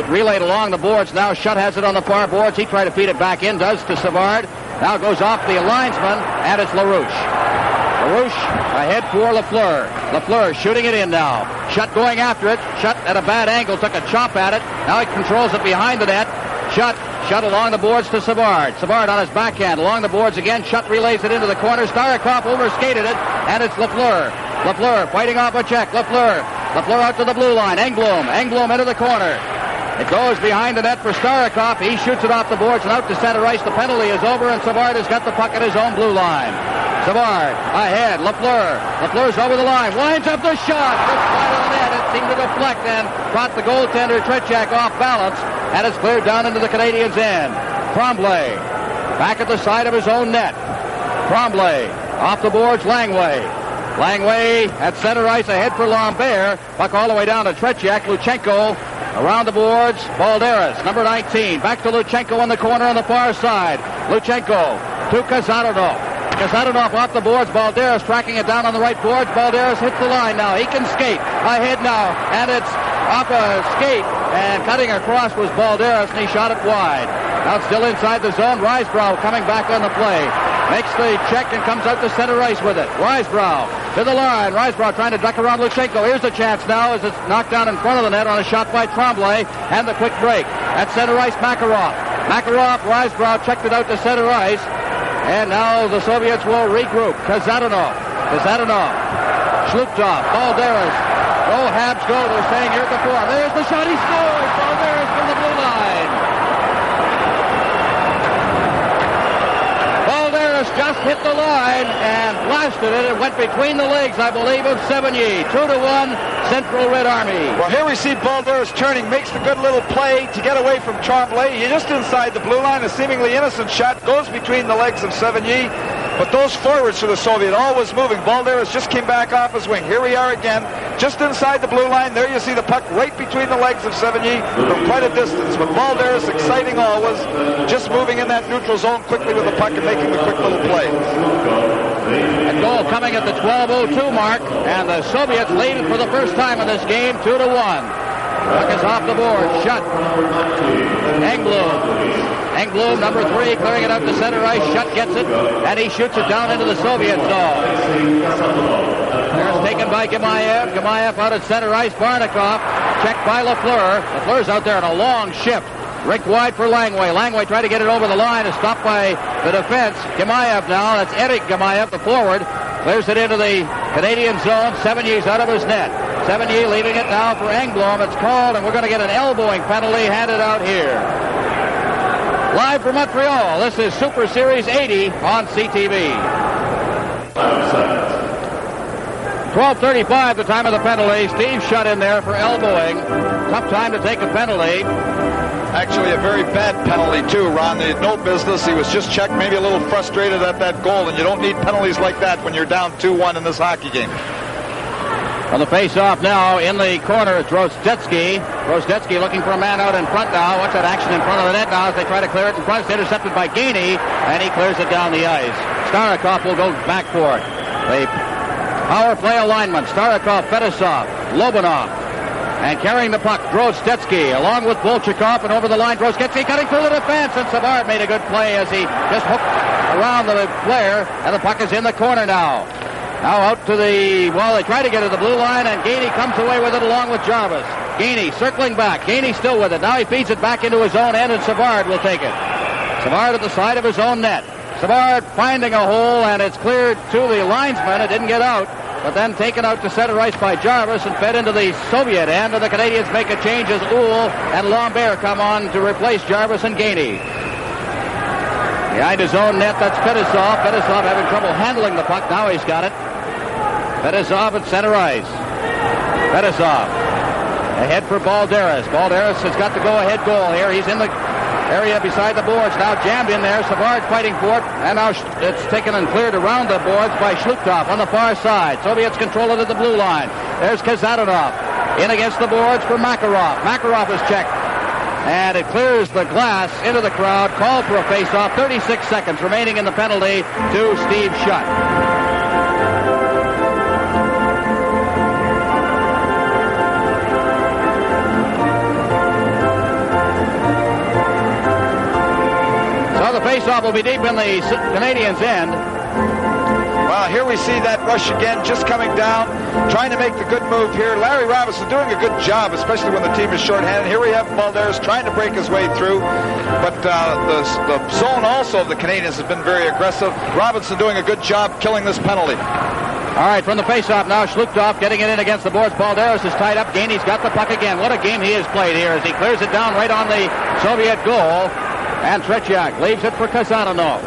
Relayed along the boards. Now Schutt has it on the far boards. He tried to feed it back in. Does to Savard. Now goes off the linesman, and it's LaRouche. LaRouche ahead for Lafleur. Lafleur shooting it in now. Schutt going after it. Schutt at a bad angle, took a chop at it. Now he controls it behind the net. Schutt along the boards to Savard. Savard on his backhand along the boards again. Schutt relays it into the corner. Starikov overskated it, and it's Lafleur. Lafleur fighting off a check. Lafleur out to the blue line. Engblom into the corner. It goes behind the net for Starikov. He shoots it off the boards and out to center ice. The penalty is over, and Savard has got the puck at his own blue line. Savard ahead. Lafleur's over the line. Winds up the shot. This side of the net. It seemed to deflect and caught the goaltender Tretiak off balance, and it's cleared down into the Canadiens' end. Tremblay back at the side of his own net. Tremblay off the boards. Langway at center ice ahead for Lambert. Puck all the way down to Tretiak. Luchenko around the boards. Balderas, number 19. Back to Luchenko in the corner on the far side. Luchenko to Kazatonov. Kazatonov off the boards. Balderas tracking it down on the right boards. Balderas hits the line now. He can skate ahead now, and it's off a skate, and cutting across was Balderas, and he shot it wide. Now it's still inside the zone. Risebrough coming back on the play. Makes the check and comes out to center ice with it. Risebrough to the line. Risebrough trying to duck around Luchenko. Here's the chance now as it's knocked down in front of the net on a shot by Tremblay, and the quick break. At center ice, Makarov. Risebrough checked it out to center ice, and now the Soviets will regroup. Kazatonov. Shluptov. Balderas. Go Habs go. They're saying here before. There's the shot. He scores. Balderas from the blue line. Just hit the line and blasted it. It went between the legs, I believe, of Sevigny. 2-1, Central Red Army.
Well, here we see Balderas turning, makes the good little play to get away from Tremblay. He's just inside the blue line. A seemingly innocent shot goes between the legs of Sevigny. But those forwards for the Soviet always moving. Balderas just came back off his wing. Here we are again, just inside the blue line. There you see the puck right between the legs of Sevigny from quite a distance. But Balderas, exciting always, just moving in that neutral zone quickly with the puck and making the quick little play.
A goal coming at the 12:02 mark, and the Soviets lead for the first time in this game, 2-1. Puck is off the board. Schutt. Engblom, number 3, clearing it out to center ice. Schutt gets it, and he shoots it down into the Soviet zone. There's taken by Gemayev. Gemayev out at center ice. Barnikov checked by Lafleur. Lafleur's out there in a long shift. Rick wide for Langway. Langway tried to get it over the line. Is stopped by the defense. Gemayev now. That's Eric Gemayev, the forward. Clears it into the Canadian zone. Sevigny's out of his net. Sevigny leaving it now for Engblom. It's called, and we're going to get an elbowing penalty handed out here. Live from Montreal, this is Super Series 80 on CTV. 12:35, the time of the penalty. Steve Schutt in there for elbowing. Tough time to take a penalty.
Actually, a very bad penalty, too, Ron. They had no business. He was just checked, maybe a little frustrated at that goal, and you don't need penalties like that when you're down 2-1 in this hockey game.
On the face-off now, in the corner, it's Rostetsky. Rostetsky looking for a man out in front now. Watch that action in front of the net now as they try to clear it in front. It's intercepted by Gainey, and he clears it down the ice. Starikov will go back for it. The power play alignment. Starikov, Fedosov, Lobanov. And carrying the puck, Rostetsky, along with Bolchakov, and over the line, Rostetsky cutting through the defense, and Savard made a good play as he just hooked around the player, and the puck is in the corner now. Now out to the, well, they try to get to the blue line, and Gainey comes away with it along with Jarvis. Gainey circling back. Gainey still with it. Now he feeds it back into his own end, and Savard will take it. Savard at the side of his own net. Savard finding a hole, and it's cleared to the linesman. It didn't get out. but then taken out to center ice by Jarvis and fed into the Soviet end, and the Canadians make a change as Uhl and Lambert come on to replace Jarvis and Gainey. Behind his own net, that's Fedosov. Fedosov having trouble handling the puck. Now he's got it. Fedosov at center ice. Fedosov ahead for Balderas. Balderas has got the go-ahead goal here. He's in the area beside the boards. Now jammed in there. Savard fighting for it. And now it's taken and cleared around the boards by Shlukov on the far side. Soviets control it at the blue line. There's Kazadanov in against the boards for Makarov. Makarov is checked. And it clears the glass into the crowd. Called for a face-off. 36 seconds remaining in the penalty to Steve Shutt. The face-off will be deep in the Canadiens' end.
Well, here we see that rush again, just coming down, trying to make the good move here. Larry Robinson doing a good job, especially when the team is shorthanded. Here we have Balderas trying to break his way through, but the zone also of the Canadiens has been very aggressive. Robinson doing a good job killing this penalty.
All right, from the face-off now, Shlukov getting it in against the boards. Balderas is tied up. Gainey's got the puck again. What a game he has played here as he clears it down right on the Soviet goal. And Tretiak leaves it for Kazadanov.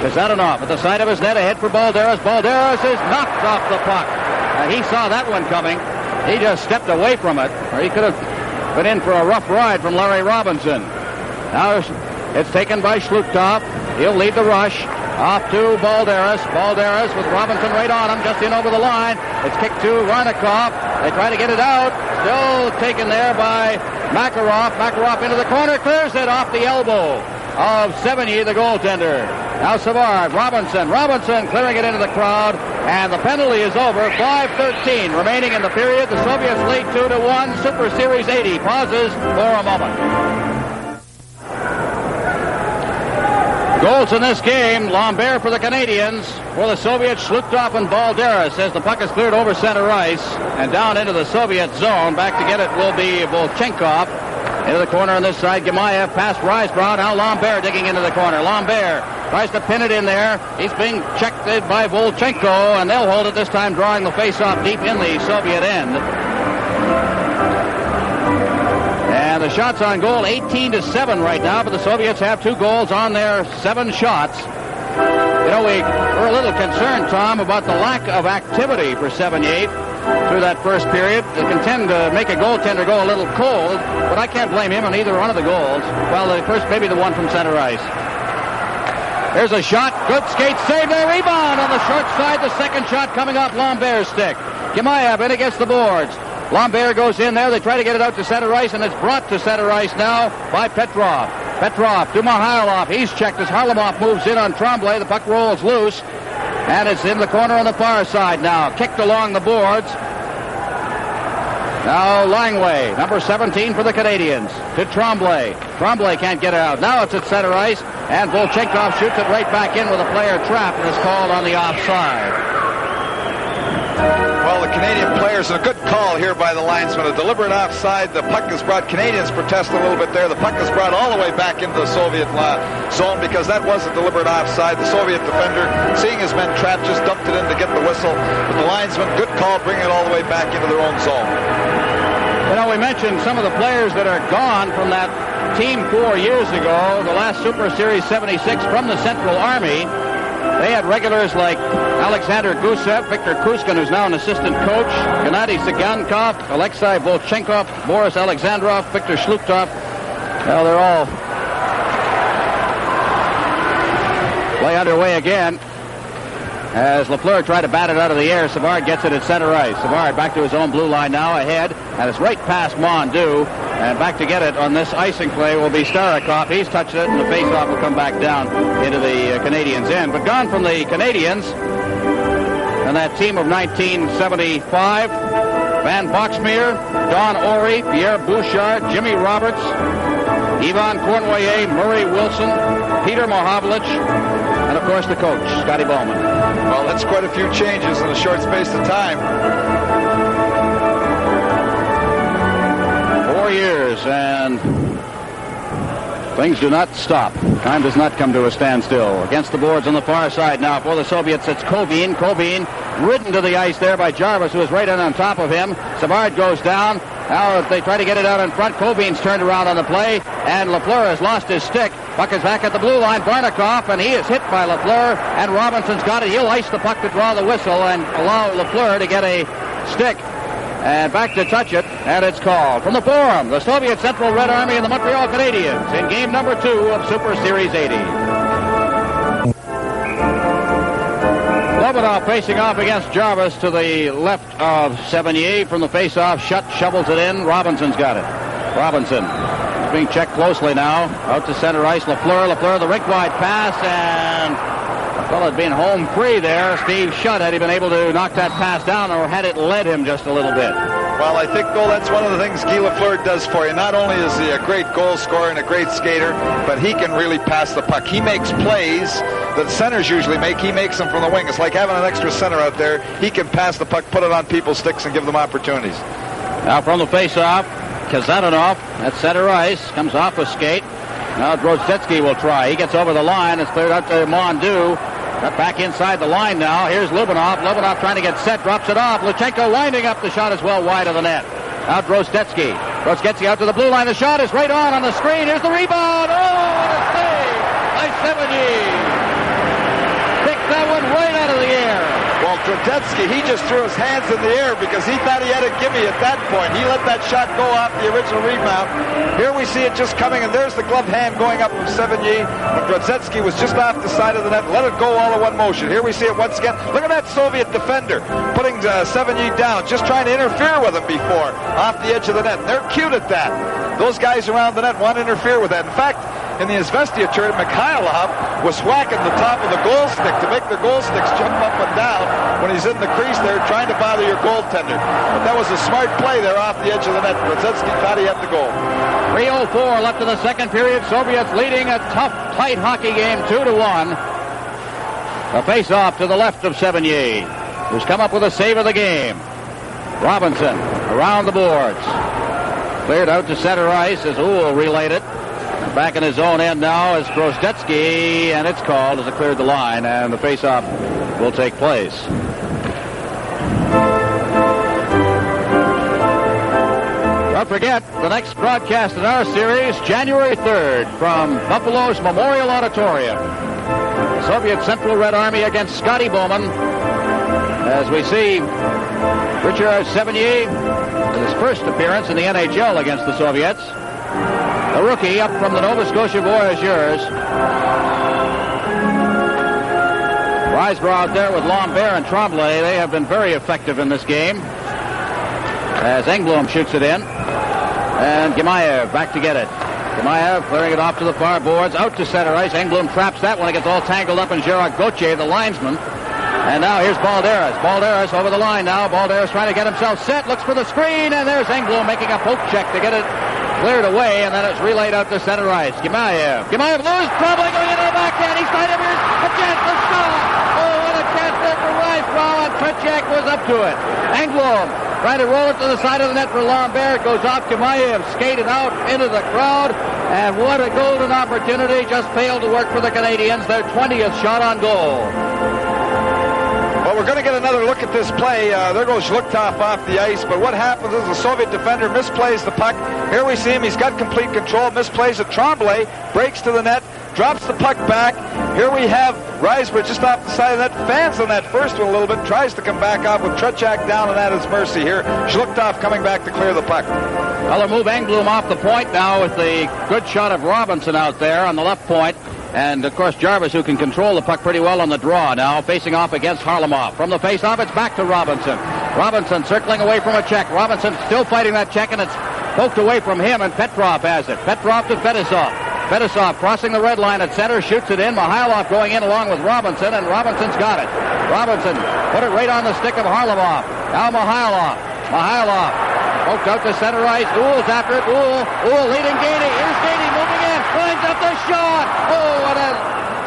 Kazadanov at the side of his net ahead for Balderas. Balderas is knocked off the puck. He saw that one coming. He just stepped away from it, or he could have been in for a rough ride from Larry Robinson. Now it's taken by Shlukov. He'll lead the rush. Off to Balderas. Balderas with Robinson right on him, just in over the line. It's kicked to Reinikoff. They try to get it out. Still taken there by Makarov. Makarov into the corner, clears it off the elbow of Sevigny, the goaltender. Now Savard, Robinson clearing it into the crowd, and the penalty is over. 5:13 remaining in the period. The Soviets lead 2-1. Super Series 80 pauses for a moment. Goals in this game, Lambert for the Canadiens. For the Soviets, Shlukov and Balderas as the puck is cleared over center ice and down into the Soviet zone. Back to get it will be Volchenkov. Into the corner on this side, Gemayev past Risebrow. Now Lambert digging into the corner. Lambert tries to pin it in there. He's being checked by Volchenko, and they'll hold it this time, drawing the face-off deep in the Soviet end. And the shots on goal, 18-7 right now, but the Soviets have 2 goals on their 7 shots. You know, we're a little concerned, Tom, about the lack of activity for 78 through that first period. They can tend to make a goaltender go a little cold, but I can't blame him on either one of the goals. Well, the first, maybe the one from center ice. There's a shot. Good skate save there. Rebound on the short side. The second shot coming off Lambert's stick. Gemayev in against the boards. Lambert goes in there. They try to get it out to center ice, and it's brought to center ice now by Petrov. Petrov to Mihailov. He's checked as Harlamov moves in on Tremblay. The puck rolls loose, and it's in the corner on the far side now. Kicked along the boards. Now Langway, number 17 for the Canadiens, to Tremblay. Tremblay can't get it out. Now it's at center ice, and Volchenkov shoots it right back in with a player trap and is called on the offside.
Well, the Canadian players, a good call here by the linesman. A deliberate offside. The puck is brought, Canadians protest a little bit there. The puck is brought all the way back into the Soviet zone because that was a deliberate offside. The Soviet defender, seeing his men trapped, just dumped it in to get the whistle. But the linesman, good call, bringing it all the way back into their own zone.
You know, we mentioned some of the players that are gone from that team 4 years ago, the last Super Series 76 from the Central Army. They had regulars like Alexander Gusev, Victor Kuskin, who's now an assistant coach, Gennady Sigankov, Alexei Volchenkov, Boris Alexandrov, Victor Shlukov. Well, they're all play underway again. As Lafleur tried to bat it out of the air, Savard gets it at center ice. Savard back to his own blue line now, ahead, and it's right past Mondu. And back to get it on this icing play will be Starikov. He's touched it, and the faceoff will come back down into the Canadiens' end. But gone from the Canadiens, and that team of 1975, Van Boxmeer, Don Ory, Pierre Bouchard, Jimmy Roberts, Ivan Cournoyer, Murray Wilson, Peter Mohavlich, and, of course, the coach, Scotty Bowman.
Well, that's quite a few changes in a short space of time.
4 years, and Things do not stop. Time does not come to a standstill. Against the boards on the far side now for the Soviets, it's Kovin. Kovin ridden to the ice there by Jarvis, who is right in on top of him. Savard goes down. Now they try to get it out in front. Kovin's turned around on the play, and Lafleur has lost his stick. Puck is back at the blue line. Barnikoff, and he is hit by Lafleur, and Robinson's got it. He'll ice the puck to draw the whistle and allow Lafleur to get a stick. And back to touch it, and it's called. From the Forum, the Soviet Central Red Army and the Montreal Canadiens in game number 2 of Super Series 80. Lobanov facing off against Jarvis to the left of Sevigny from the face-off. Shutt shovels it in. Robinson's got it. Robinson is being checked closely now. Out to center ice. Lafleur, the rink-wide pass, and the fellow had been home free there. Steve Shutt, had he been able to knock that pass down, or had it led him just a little bit?
Well, I think, that's one of the things Guy Lafleur does for you. Not only is he a great goal scorer and a great skater, but he can really pass the puck. He makes plays that centers usually make. He makes them from the wing. It's like having an extra center out there. He can pass the puck, put it on people's sticks, and give them opportunities.
Now from the face-off, Kazanov at center ice, comes off a skate. Now Drozdetsky will try. He gets over the line. It's cleared out to Mondu. Got back inside the line now. Here's Lubinov. Lubinov trying to get set. Drops it off. Luchenko winding up. The shot is well wide of the net. Now Drozdetsky. Drozdetsky out to the blue line. The shot is right on the screen. Here's the rebound. Oh, what a save by Sevigny. Picked that one right out of the air.
Well, Drozdetsky, he just threw his hands in the air because he thought he had a gimme at that point. He let that shot go off the original rebound. Here we see it just coming, and there's the glove hand going up from Sevigny. But Drozdetsky was just off the side of the net. Let it go all in one motion. Here we see it once again. Look at that Soviet defender putting Sevigny down, just trying to interfere with him before, off the edge of the net. And they're cute at that. Those guys around the net want to interfere with that. In fact, in the Izvestia tournament, Mikhailov was whacking the top of the goal stick to make the goal sticks jump up and down when he's in the crease there trying to bother your goaltender. But that was a smart play there off the edge of the net. Drozdetsky thought he had the goal.
3:04 left in the second period. Soviets leading a tough, tight hockey game 2-1. A face-off to the left of Sevigny, who's come up with a save of the game. Robinson around the boards. Cleared out to center ice as Uhl relayed it. Back in his own end now is Drozdetsky, and it's called as it cleared the line, and the face-off will take place. Don't forget, the next broadcast in our series, January 3rd, from Buffalo's Memorial Auditorium. The Soviet Central Red Army against Scotty Bowman, as we see Richard Sevigny in his first appearance in the NHL against the Soviets. The rookie up from the Nova Scotia Voyageurs. Riseborough out there with Lambert and Tremblay. They have been very effective in this game. As Engblom shoots it in. And Gemayev back to get it. Gemayev clearing it off to the far boards. Out to center ice. Engblom traps that one. It gets all tangled up in Gerard Gauthier, the linesman. And now here's Balderas. Balderas over the line now. Balderas trying to get himself set. Looks for the screen. And there's Engblom making a poke check to get it cleared away, and then it's relayed out to center ice. Gemayev loose, Tremblay going into the backhand. He's trying to miss a chance to score. Oh, what a chance there for Riseborough, and Tretiak was up to it. Engblom trying to roll it to the side of the net for Lambert. It goes off. Gemayev skated out into the crowd, and what a golden opportunity. Just failed to work for the Canadiens. Their 20th shot on goal.
Well, we're going to get another look at this play. There goes Zhluktov off the ice. But what happens is the Soviet defender misplays the puck. Here we see him. He's got complete control. Misplays it. Tremblay breaks to the net, drops the puck back. Here we have Riseborough just off the side of the net. Fans on that first one a little bit. Tries to come back off with Tretiak down and at his mercy here. Zhluktov coming back to clear the puck.
Well, they'll move Engblom off the point now with the good shot of Robinson out there on the left point. And, of course, Jarvis, who can control the puck pretty well on the draw now, facing off against Harlamov. From the face-off, it's back to Robinson. Robinson circling away from a check. Robinson still fighting that check, and it's poked away from him, and Petrov has it. Petrov to Fedosov. Fedosov crossing the red line at center, shoots it in. Mihailov going in along with Robinson, and Robinson's got it. Robinson put it right on the stick of Harlamov. Now Mihailov. Poked out to center ice. Uhl's after it. Uhl leading Gady. Here's Gady moving in. Finds up the shot. Oh, what a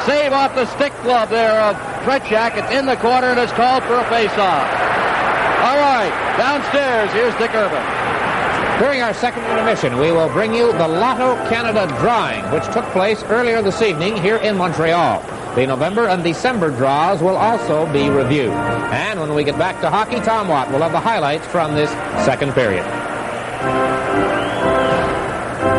save off the stick glove there of Tretiak. It's in the corner, and it's called for a face-off. All right, downstairs, here's Dick Irvin.
During our second intermission, we will bring you the Lotto Canada drawing, which took place earlier this evening here in Montreal. The November and December draws will also be reviewed. And when we get back to hockey, Tom Watt will have the highlights from this second period.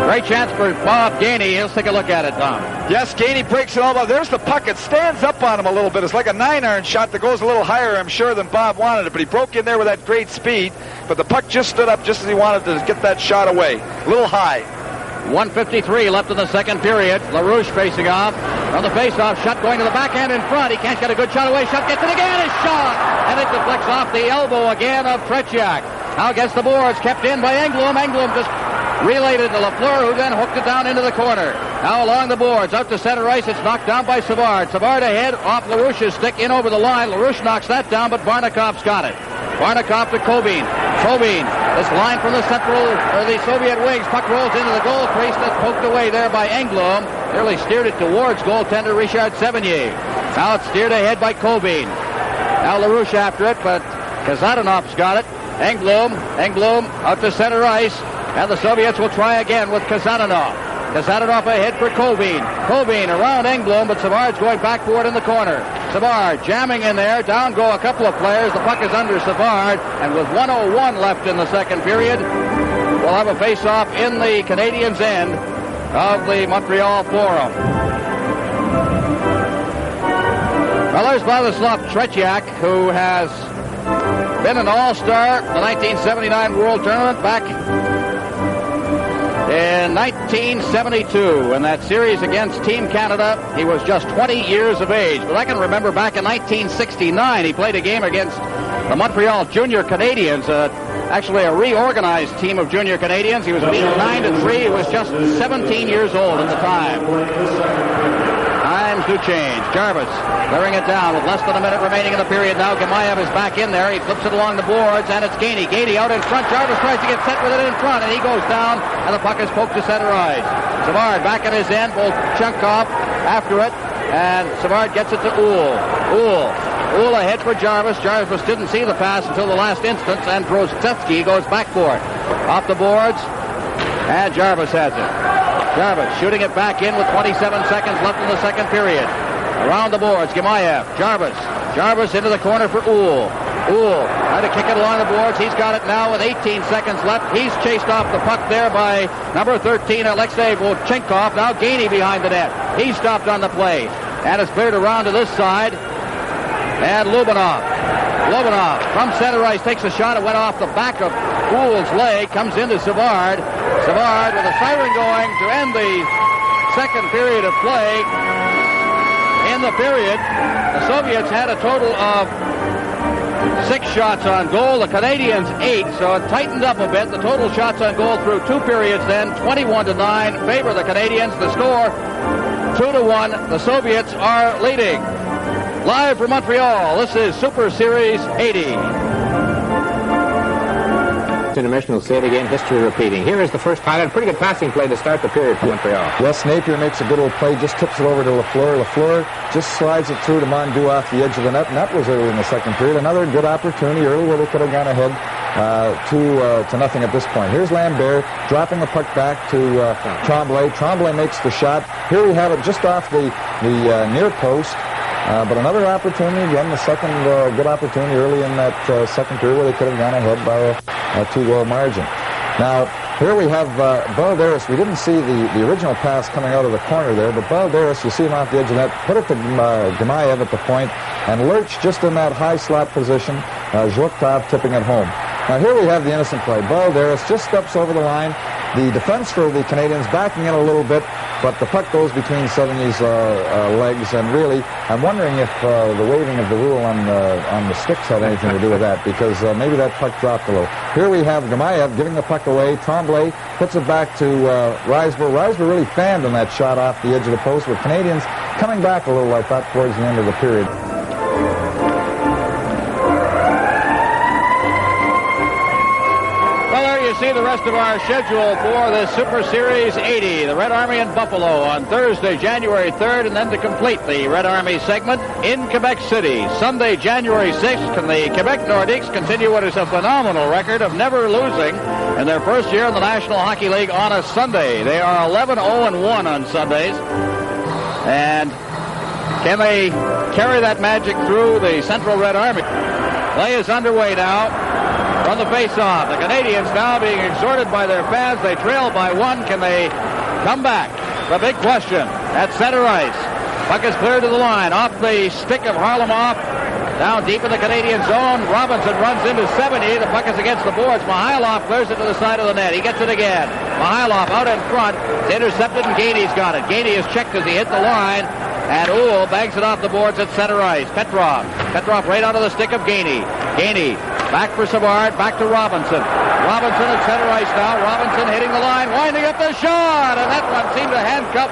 Great chance for Bob Gainey. Let's take a look at it, Tom.
Yes, Gainey breaks it all up. There's the puck. It stands up on him a little bit. It's like a 9-iron shot that goes a little higher, I'm sure, than Bob wanted it. But he broke in there with that great speed. But the puck just stood up just as he wanted to get that shot away. A little high.
1:53 left in the second period. LaRouche facing off. On the face-off, shot going to the backhand in front. He can't get a good shot away. Shot gets it again. His shot! And it deflects off the elbow again of Tretiak. Now gets the boards. Kept in by Englund. Englund just relayed it to Lafleur, who then hooked it down into the corner. Now along the boards, out to center ice. It's knocked down by Savard. Savard ahead, off LaRouche's stick, in over the line. LaRouche knocks that down, but Barnikov's got it. Barnikov to Kobin. Kobin, this line from the the Soviet wings. Puck rolls into the goal crease. That's poked away there by Englund. Nearly steered it towards goaltender Richard Sevigny. Now it's steered ahead by Kobin. Now LaRouche after it, but Kazananov's got it. Englund out to center ice. And the Soviets will try again with Kazanov. Kazanov ahead for Kobin. Kobin around Englund, but Savard's going backward in the corner. Savard jamming in there. Down go a couple of players. The puck is under Savard. And with 1:01 left in the second period, we'll have a face-off in the Canadiens' end of the Montreal Forum. Well, there's Vladislav Tretiak, who has been an all-star in the 1979 World Tournament back in 1972, in that series against Team Canada. He was just 20 years of age. But I can remember back in 1969, he played a game against the Montreal Junior Canadiens, actually a reorganized team of Junior Canadiens. He was beaten 9-3. He was just 17 years old at the time. Times do change. Jarvis clearing it down with less than a minute remaining in the period. Now Gemayev is back in there. He flips it along the boards, and it's Gainey. Gainey out in front. Jarvis tries to get set with it in front, and he goes down, and the puck is poked to center ice. Savard back at his end. Bolchenkov after it, and Savard gets it to Uhl ahead for Jarvis. Jarvis didn't see the pass until the last instance, and Brozetsky goes back for it. Off the boards, and Jarvis has it. Jarvis shooting it back in with 27 seconds left in the second period. Around the boards, Gemayev. Jarvis into the corner for Uhl. Trying to kick it along the boards. He's got it now with 18 seconds left. He's chased off the puck there by number 13, Alexei Bolchenkov. Now Gainey behind the net. He's stopped on the play. And it's cleared around to this side. And Lubinov from center ice takes a shot. It went off the back of Uhl's leg. Comes into Savard. Savard with a siren going to end the second period of play. In the period, the Soviets had a total of 6 shots on goal. The Canadiens 8, so it tightened up a bit. The total shots on goal through 2 periods then, 21-9, favor the Canadiens. The score, 2-1. The Soviets are leading. Live from Montreal, this is Super Series 80.
Intermission, we'll say it again, history repeating. Here is the first highlight. Pretty good passing play to start the period for Montreal.
Yes, Napier makes a good little play, just tips it over to Lafleur. Lafleur just slides it through to Mondeau off the edge of the net, and that was early in the second period. Another good opportunity early where they could have gone ahead to nothing at this point. Here's Lambert dropping the puck back to Tremblay. Tremblay makes the shot. Here we have it just off the near post. But another opportunity, again, the second good opportunity early in that second period where they could have gone ahead by a 2-goal margin. Now, here we have Balderas. We didn't see the original pass coming out of the corner there, but Balderas, you see him off the edge of that, put it to Gemayev at the point, and Lurch just in that high slot position, Zhluktov tipping it home. Now, here we have the innocent play. Balderas just steps over the line. The defense for the Canadiens backing in a little bit, but the puck goes between Sevigny's legs, and really, I'm wondering if the waving of the rule on the sticks had anything to do with that, because maybe that puck dropped a little. Here we have Gemayev giving the puck away. Tremblay puts it back to Riseborough. Riseborough really fanned on that shot off the edge of the post, with Canadiens coming back a little, I thought, towards the end of the period.
see the rest of our schedule for the Super Series 80. The Red Army in Buffalo on Thursday, January 3rd, and then to complete the Red Army segment in Quebec City. Sunday, January 6th, and the Quebec Nordiques continue what is a phenomenal record of never losing in their first year in the National Hockey League on a Sunday. They are 11-0-1 on Sundays. And can they carry that magic through the Central Red Army? Play is underway now from the face-off. The Canadiens now being exhorted by their fans. They trail by one. Can they come back? The big question at center ice. Puck is cleared to the line. Off the stick of Harlamoff. Down deep in the Canadian zone. Robinson runs into 70. The puck is against the boards. Mihailov clears it to the side of the net. He gets it again. Mihailov out in front. It's intercepted, and Gainey's got it. Gainey is checked as he hit the line. And Uhl bangs it off the boards at center ice. Petrov right onto the stick of Gainey. Gainey back for Savard. Back to Robinson. Robinson at center ice now. Robinson hitting the line. Winding up the shot. And that one seemed to handcuff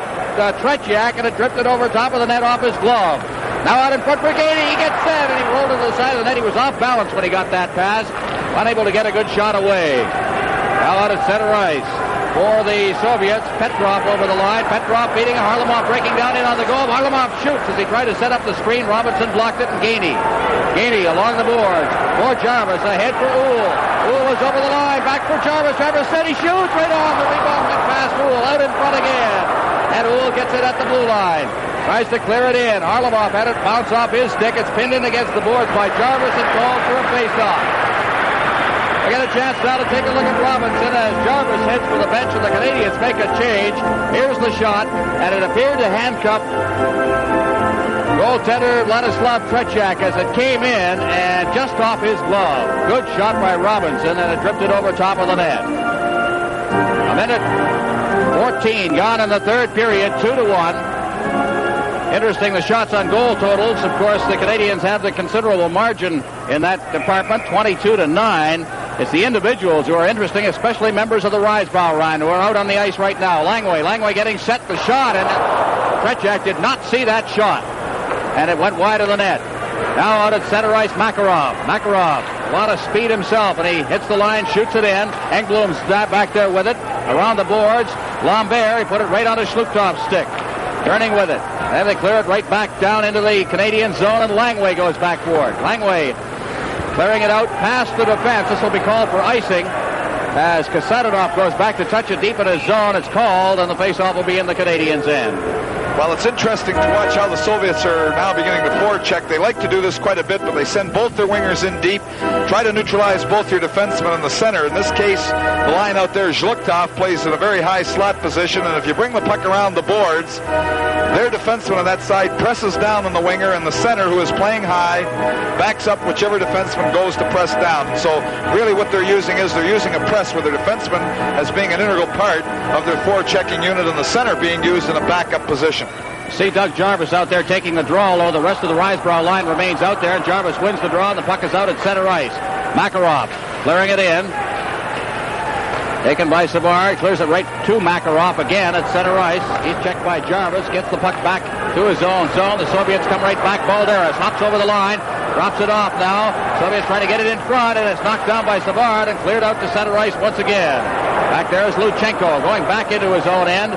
Tretiak, and it drifted over top of the net off his glove. Now out in front for Gainey. He gets set, and he rolled to the side of the net. He was off balance when he got that pass. Unable to get a good shot away. Now out at center ice for the Soviets. Petrov over the line. Petrov beating Harlamoff, breaking down in on the goal. Harlamoff shoots as he tried to set up the screen. Robinson blocked it, and Gainey along the boards for Jarvis. Ahead for Uhl. Uhl is over the line. Back for Jarvis. Jarvis said he shoots right on. The rebound went past Uhl. Out in front again. And Uhl gets it at the blue line. Tries to clear it in. Harlamoff had it bounce off his stick. It's pinned in against the boards by Jarvis and called for a face-off. We get a chance now to take a look at Robinson as Jarvis heads for the bench and the Canadiens make a change. Here's the shot, and it appeared to handcuff goaltender Vladislav Tretiak as it came in and just off his glove. Good shot by Robinson, and it drifted over top of the net. A minute 14 gone in the third period, 2-1. Interesting, the shots on goal totals. Of course, the Canadiens have the considerable margin in that department, 22-9. It's the individuals who are interesting, especially members of the Risebrow line who are out on the ice right now. Langway getting set, the shot, and Tretiak did not see that shot. And it went wide of the net. Now out at center ice, Makarov. A lot of speed himself, and he hits the line, shoots it in. Engblom's back there with it. Around the boards, Lambert, he put it right on his Schluchtov's stick. Turning with it. And they clear it right back down into the Canadian zone, and Langway goes back for it. Langway clearing it out past the defense. This will be called for icing as Kasatonov goes back to touch it deep in his zone. It's called, and the faceoff will be in the Canadiens' end.
Well, it's interesting to watch how the Soviets are now beginning to forecheck. They like to do this quite a bit, but they send both their wingers in deep, try to neutralize both your defensemen in the center. In this case, the line out there, Zhluktov plays in a very high slot position, and if you bring the puck around the boards, their defenseman on that side presses down on the winger, and the center, who is playing high, backs up whichever defenseman goes to press down. So really what they're using is they're using a press with their defenseman as being an integral part of their forechecking unit, and the center being used in a backup position.
See Doug Jarvis out there taking the draw, although the rest of the Risebrow line remains out there, and Jarvis wins the draw, and the puck is out at center ice. Makarov clearing it in. Taken by Savard, clears it right to Makarov again at center ice. He's checked by Jarvis, gets the puck back to his own zone. The Soviets come right back. Balderas hops over the line, drops it off now. Soviets trying to get it in front, and it's knocked down by Savard and cleared out to center ice once again. Back there is Luchenko going back into his own end.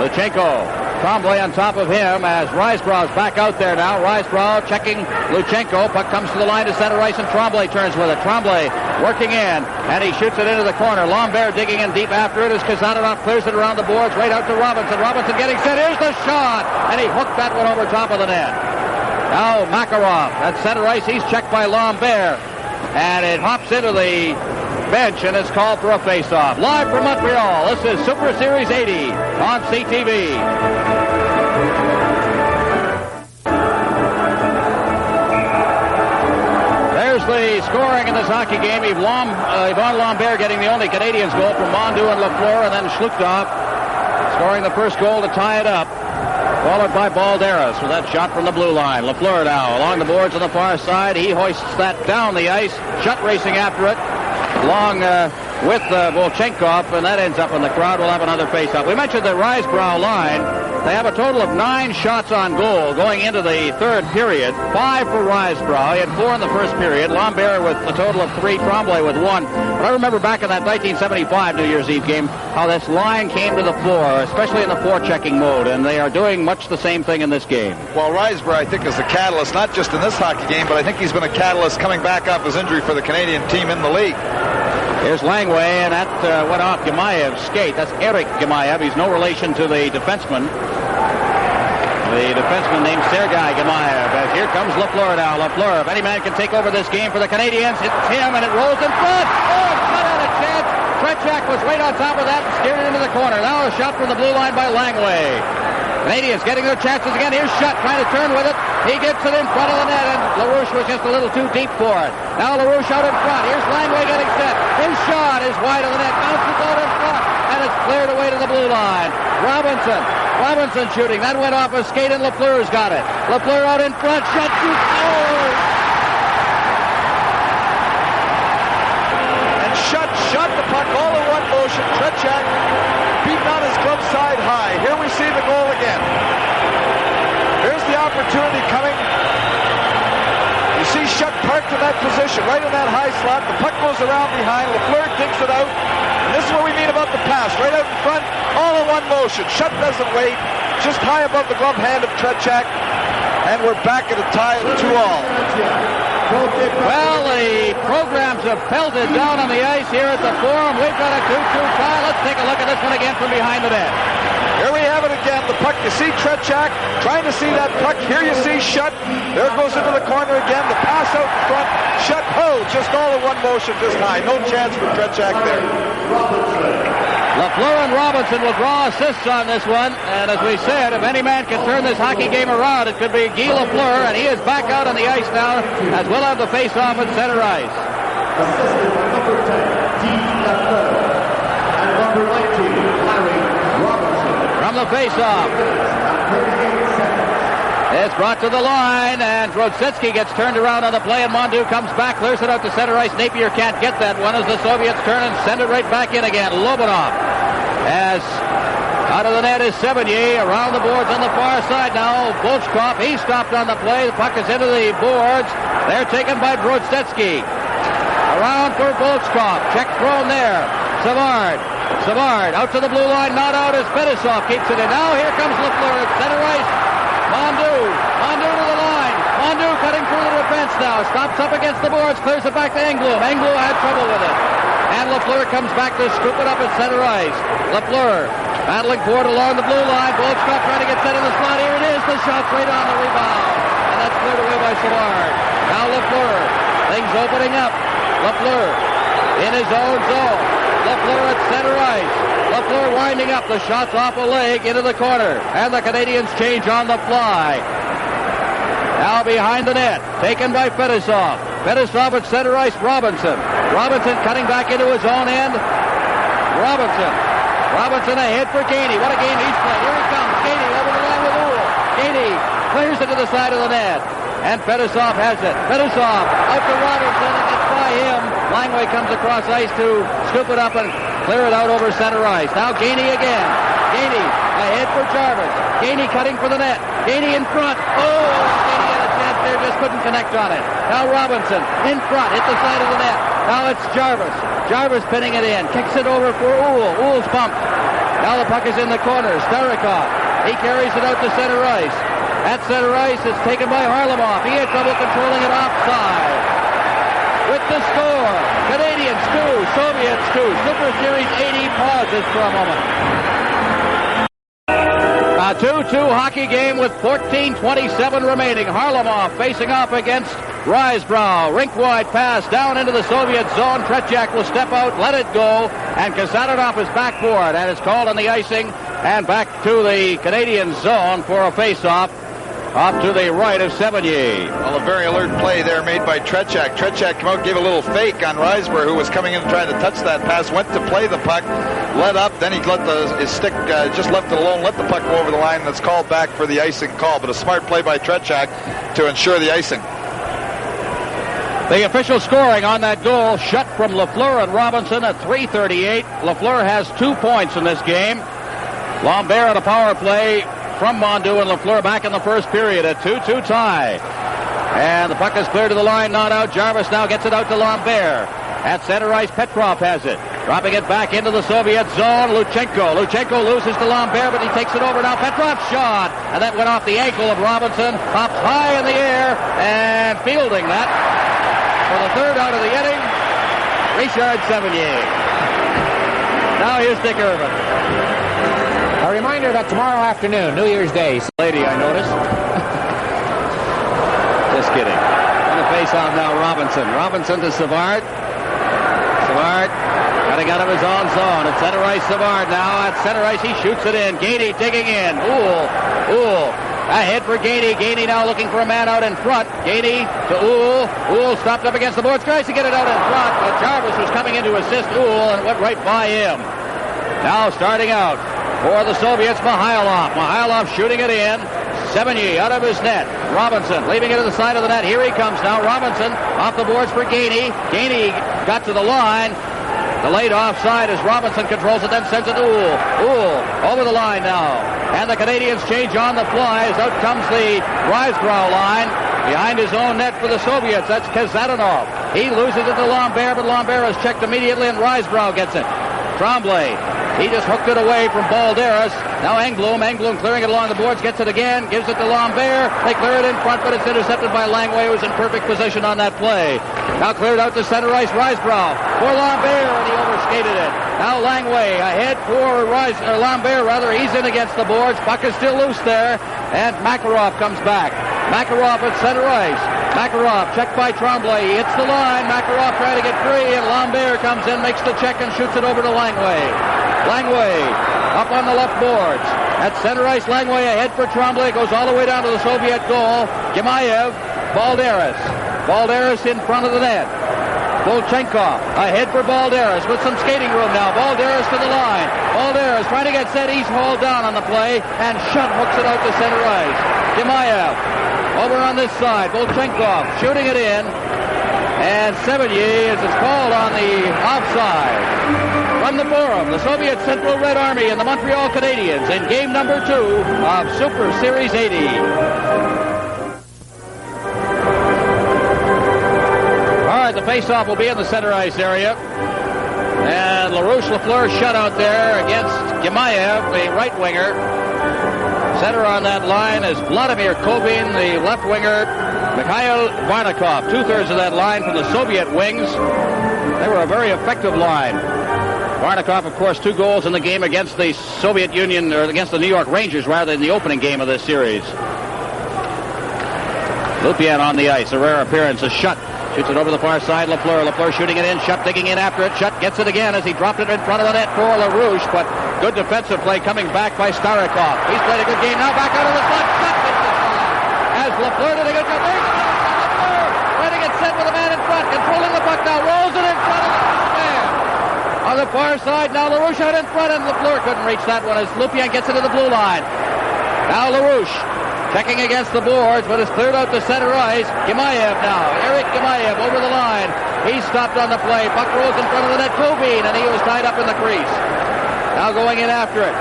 Luchenko. Tremblay on top of him as Risebrough's back out there now. Risebrough checking Luchenko. Puck comes to the line to center ice, and Tremblay turns with it. Tremblay working in, and he shoots it into the corner. Lambert digging in deep after it as Kasatonov clears it around the boards right out to Robinson. Robinson getting set. Here's the shot, and he hooked that one over top of the net. Now Makarov at center ice. He's checked by Lambert, and it hops into the bench, and it's called for a face-off. Live from Montreal, this is Super Series 80 on CTV. There's the scoring in this hockey game. Yvon Lambert getting the only Canadiens goal from Mondu and Lafleur, and then Schluchtov scoring the first goal to tie it up, followed by Balderas with that shot from the blue line. Lafleur now along the boards on the far side. He hoists that down the ice. Shutt racing after it along with Volchenkov, and that ends up in the crowd. We'll have another face-off. We mentioned the Risebrow line. They have a total of 9 shots on goal going into the third period. 5 for Risebrough. He had 4 in the first period. Lambert with a total of 3. Tremblay with 1. But I remember back in that 1975 New Year's Eve game how this line came to the floor, especially in the forechecking mode, and they are doing much the same thing in this game.
Well, Risebrough, I think, is the catalyst, not just in this hockey game, but I think he's been a catalyst coming back off his injury for the Canadian team in the league.
Here's Langway, and that went off Gemaev's skate. That's Eric Gemaev. He's no relation to the defenseman. The defenseman named Sergei Gemaev. As here comes Lafleur now. Lafleur, if any man can take over this game for the Canadiens, it's him, and it rolls in front. Oh, shot out a chance. Tretiak was right on top of that and steered it into the corner. Now a shot from the blue line by Langway. Canadiens getting their chances again. Here's Shutt trying to turn with it. He gets it in front of the net, and LaRouche was just a little too deep for it. Now LaRouche out in front. Here's Langway getting set. His shot is wide of the net. Bounces out in front, and it's cleared away to the blue line. Robinson shooting. That went off a skate, and Lafleur's got it. Lafleur out in front. Shutt shoots. Oh!
And Shutt shot the puck all in one motion. Tretiak beaten on his glove side high. Here we see the goal again. Here's the opportunity coming. You see Shutt parked in that position, right in that high slot. The puck goes around behind. Lafleur digs it out. And this is what we mean about the pass. Right out in front, all in one motion. Shutt doesn't wait. Just high above the glove hand of Tretiak. And we're back at a tie at 2-all.
Well, the programs have pelted down on the ice here at the Forum. We've got a 2-2 tie. Let's take a look at this one again from behind the net.
Here we have it again. The puck, you see Tretiak trying to see that puck. Here you see Shutt. There it goes into the corner again. The pass out in front. Shutt, just all in one motion, just high. No chance for Tretiak there.
Lafleur and Robinson will draw assists on this one. And as we said, if any man can turn this hockey game around, it could be Guy Lafleur. And he is back out on the ice now, as we'll have the face-off at center ice.
Assisted by number 10, Guy Lafleur, and number 19, Larry Robinson.
From the face-off. It's brought to the line, and Grodzetsky gets turned around on the play, and Mondu comes back, clears it out to center ice. Napier can't get that one as the Soviets turn and send it right back in again. Lobanov, as out of the net is Sevigny, around the boards on the far side now. Bolchkov, he stopped on the play. The puck is into the boards. They're taken by Grodzetsky. Around for Bolchkov. Check thrown there. Savard out to the blue line, not out as Fetisov keeps it in. Now here comes Lafleur at center ice. Mondu to the line. Mondu cutting through the defense now. Stops up against the boards, clears it back to Engblom. Engblom had trouble with it. And Lafleur comes back to scoop it up at center ice. Lafleur battling for it along the blue line. Bolchkov trying to get set in the slot. Here it is. The shot's right on the rebound. And that's cleared away by Savard. Now Lafleur. Things opening up. Lafleur in his own zone. Lafleur at center ice. Lafleur winding up. The shot's off a leg into the corner. And the Canadiens change on the fly. Now behind the net. Taken by Fetisov. Fetisov at center ice. Robinson cutting back into his own end. Robinson ahead for Gainey. What a game he's played. Here he comes. Gainey over the line with Uhl. Gainey clears it to the side of the net. And Fetisov has it. Fetisov out to Robinson. And it's by him. Langway comes across ice to scoop it up and clear it out over center ice. Now Gainey again. Gainey ahead for Jarvis. Gainey cutting for the net. Gainey in front. Oh, Gainey had a chance there, just couldn't connect on it. Now Robinson in front, hit the side of the net. Now it's Jarvis. Jarvis pinning it in. Kicks it over for Uhl. Uhl's pumped. Now the puck is in the corner. Starikov. He carries it out to center ice. At center ice, it's taken by Harlamov. He had trouble controlling it offside. With the score, Canadiens 2, Soviets 2. Super Series 80 pauses for a moment. A 2-2 hockey game with 14:27 remaining. Harlamov facing off against Risebrough. Rink-wide pass down into the Soviet zone. Tretiak will step out, let it go, and Kasatonov is backboard, and it's called on the icing, and back to the Canadian zone for a face-off. Off to the right of Sevigny.
Well, a very alert play there made by Tretiak. Tretiak came out, gave a little fake on Risebrough, who was coming in trying to touch that pass, went to play the puck, let up, then he let his stick, just left it alone, let the puck go over the line, and it's called back for the icing call. But a smart play by Tretiak to ensure the icing.
The official scoring on that goal, Shutt from Lafleur and Robinson at 3:38. Lafleur has 2 points in this game. Lambert on a power play from Mondu and Lafleur back in the first period. A 2-2 tie. And the puck is clear to the line, not out. Jarvis now gets it out to Lambert. At center ice, Petrov has it. Dropping it back into the Soviet zone, Luchenko. Luchenko loses to Lambert, but he takes it over now. Petrov's shot, and that went off the ankle of Robinson. Pops high in the air, and fielding that for the third out of the inning, Richard Sevigny. Now here's Dick Irvin.
A reminder that tomorrow afternoon, New Year's Day.
Lady, I noticed. Just kidding. On the face-off now, Robinson. Robinson to Savard. Savard cutting out of his own zone. At center ice, Savard now. At center ice, he shoots it in. Gainey digging in. Uhl. Ahead for Gainey. Gainey now looking for a man out in front. Gainey to Uhl. Uhl stopped up against the boards. Tries to get it out in front, but Jarvis was coming in to assist Uhl and went right by him. Now starting out for the Soviets, Mihailov. Mihailov shooting it in. Sevigny out of his net. Robinson leaving it to the side of the net. Here he comes now. Robinson off the boards for Gainey. Gainey got to the line. Delayed offside as Robinson controls it, then sends it to Uhl. Uhl over the line now. And the Canadiens change on the fly as out comes the Risebrow line. Behind his own net for the Soviets, that's Kazadanov. He loses it to Lambert, but Lambert is checked immediately and Risebrow gets it. Tremblay. He just hooked it away from Balderas. Now Engblom clearing it along the boards, gets it again, gives it to Lambert. They clear it in front, but it's intercepted by Langway, who's in perfect position on that play. Now cleared out to center ice, Risebrow for Lambert, and he overskated it. Now Langway ahead for Lambert, he's in against the boards. Puck is still loose there, and Makarov comes back. Makarov at center ice. Makarov checked by Tremblay. He hits the line. Makarov trying to get free, and Lambert comes in, makes the check, and shoots it over to Langway. Langway up on the left boards. At center ice, Langway ahead for Tremblay. Goes all the way down to the Soviet goal. Gemayev, Balderas. Balderas in front of the net. Volchenkov ahead for Balderas with some skating room now. Balderas to the line. Balderas trying to get set. He's hauled down on the play, and Shutt hooks it out to center ice. Gemayev over on this side. Volchenkov shooting it in. And Sevigny, as it's called on the offside. From the Forum, the Soviet Central Red Army and the Montreal Canadiens in game number 2 of Super Series 80. All right, the faceoff will be in the center ice area. And LaRouche Lafleur shut out there against Gemayev, the right winger. Center on that line is Vladimir Kovin, the left winger. Mikhail Varnakov, two-thirds of that line from the Soviet wings. They were a very effective line. Varnakov, of course, 2 goals in the game against the Soviet Union, or against the New York Rangers, rather than the opening game of this series. Lupien on the ice, a rare appearance. A Shutt shoots it over the far side. Lafleur shooting it in. Shutt digging in after it. Shutt gets it again as he dropped it in front of the net for LaRouche, but good defensive play coming back by Starikov. He's played a good game now. Back out of the slot. Shutt hits the slot. As Lafleur did a good job. There's Lafleur trying to get set with a man in front, controlling the puck now. Rolls it in front of the man. On the far side, now LaRouche out in front, and Lafleur couldn't reach that one as Lupien gets it to the blue line. Now LaRouche checking against the boards, but it's cleared out to center ice. Gemayev now. Eric Gemayev over the line. He stopped on the play. Puck rolls in front of the net. Kovin, and he was tied up in the crease. Now going in after it.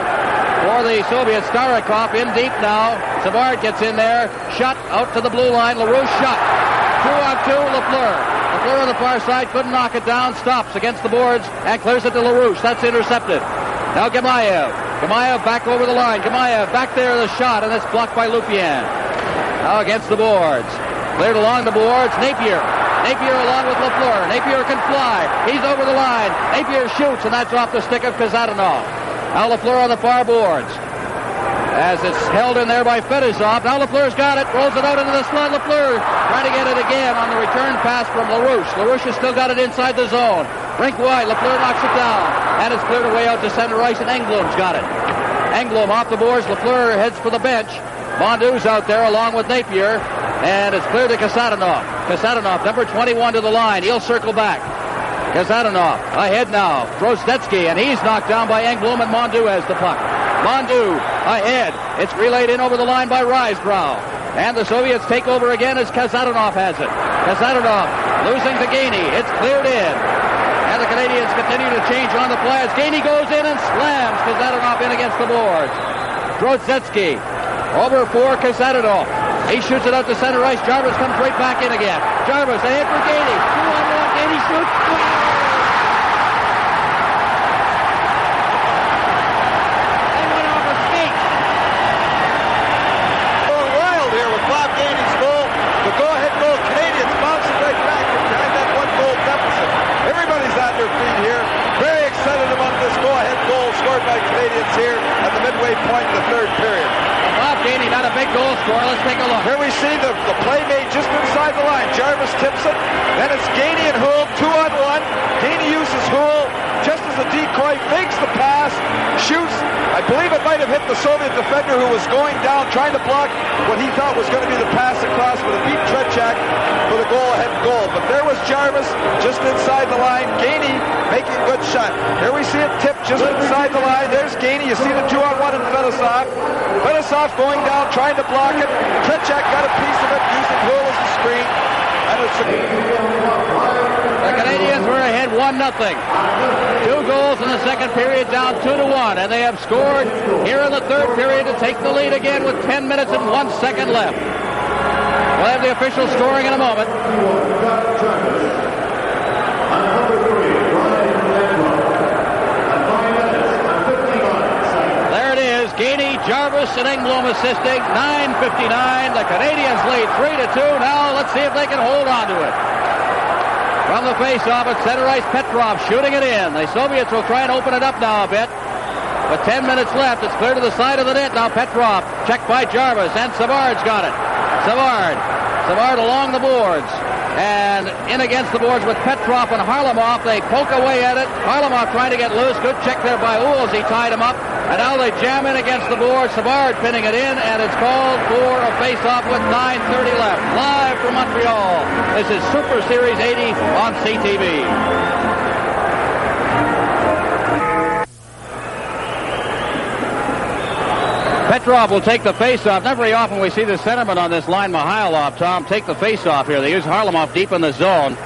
For the Soviets, Starikov in deep now. Savard gets in there. Shot out to the blue line. LaRouche shot. 2-on-2, Lafleur. Lafleur on the far side couldn't knock it down. Stops against the boards and clears it to LaRouche. That's intercepted. Now Gemayev. Gemayev back over the line. Gemayev back there, the shot, and it's blocked by Lupien. Now against the boards. Cleared along the boards. Napier. Napier along with Lafleur. Napier can fly. He's over the line. Napier shoots, and that's off the stick of Kazadanov. Now Lafleur on the far boards. As it's held in there by Fedosov. Now Lafleur's got it. Rolls it out into the slot. Lafleur trying to get it again on the return pass from LaRouche. LaRouche has still got it inside the zone. Rink wide. Lafleur knocks it down. And it's cleared away out to center ice, and Engblom's got it. Engblom off the boards. Lafleur heads for the bench. Mondu's out there along with Napier. And it's cleared to Kasadanov. Kasadanov, number 21 to the line. He'll circle back. Kasadanov ahead now. Drozdetsky, and he's knocked down by Engblom, and Mondu has the puck. Mondu ahead. It's relayed in over the line by Risebrow. And the Soviets take over again as Kasadanov has it. Kasadanov losing to Gainey. It's cleared in. And the Canadiens continue to change on the play as Gainey goes in and slams Kasadanov in against the boards. Drozdetsky Over for Casadino. He shoots it out to center ice. Jarvis comes right back in again. Jarvis ahead for Gainey. 2-on-1. Gainey shoots. They went off a skate.
Going wild here with Bob Gainey's goal. The go-ahead goal. Canadians bouncing right back behind that one-goal deficit. Everybody's on their feet here. Very excited about this go-ahead goal scored by Canadians here at the midway point in the third period.
Bob Gainey, not a big goal scorer. Let's take a look.
Here we see the play made just inside the line. Jarvis tips it. Then it's Gainey and Houle, 2-on-1. Gainey uses Houle just as a decoy, fakes the pass, shoots. I believe it might have hit the Soviet defender who was going down, trying to block what he thought was going to be the pass across, but it beat Tretiak for the go-ahead goal. But there was Jarvis just inside the line. Gainey making a good shot. Here we see it tip just inside the line. There's Gainey. You see the 2-on-1 in Fedosov. Fedosov going down, trying to block it. Tretiak got a piece of it, using Houle as a screen. And it's
the Canadians were ahead 1-0. 2 goals in the second period, down 2-1, and they have scored here in the third period to take the lead again with 10 minutes and 1 second left. We'll have the official scoring in a moment. There it is. Gainey, Jarvis, and Engblom assisting. 9:59. The Canadians lead 3-2. Now let's see if they can hold on to it. From the face-off at center ice, Petrov shooting it in. The Soviets will try and open it up now a bit. But 10 minutes left. It's clear to the side of the net. Now Petrov, checked by Jarvis, and Savard's got it. Savard along the boards. And in against the boards with Petrov and Harlamov. They poke away at it. Harlamov trying to get loose. Good check there by Uhl as he tied him up. And now they jam in against the board. Savard pinning it in, and it's called for a face-off with 9:30 left. Live from Montreal. This is Super Series 80 on CTV. Petrov will take the face-off. Not very often we see the centerman on this line, Mihailov, Tom, take the face-off here. They use Harlamov deep in the zone.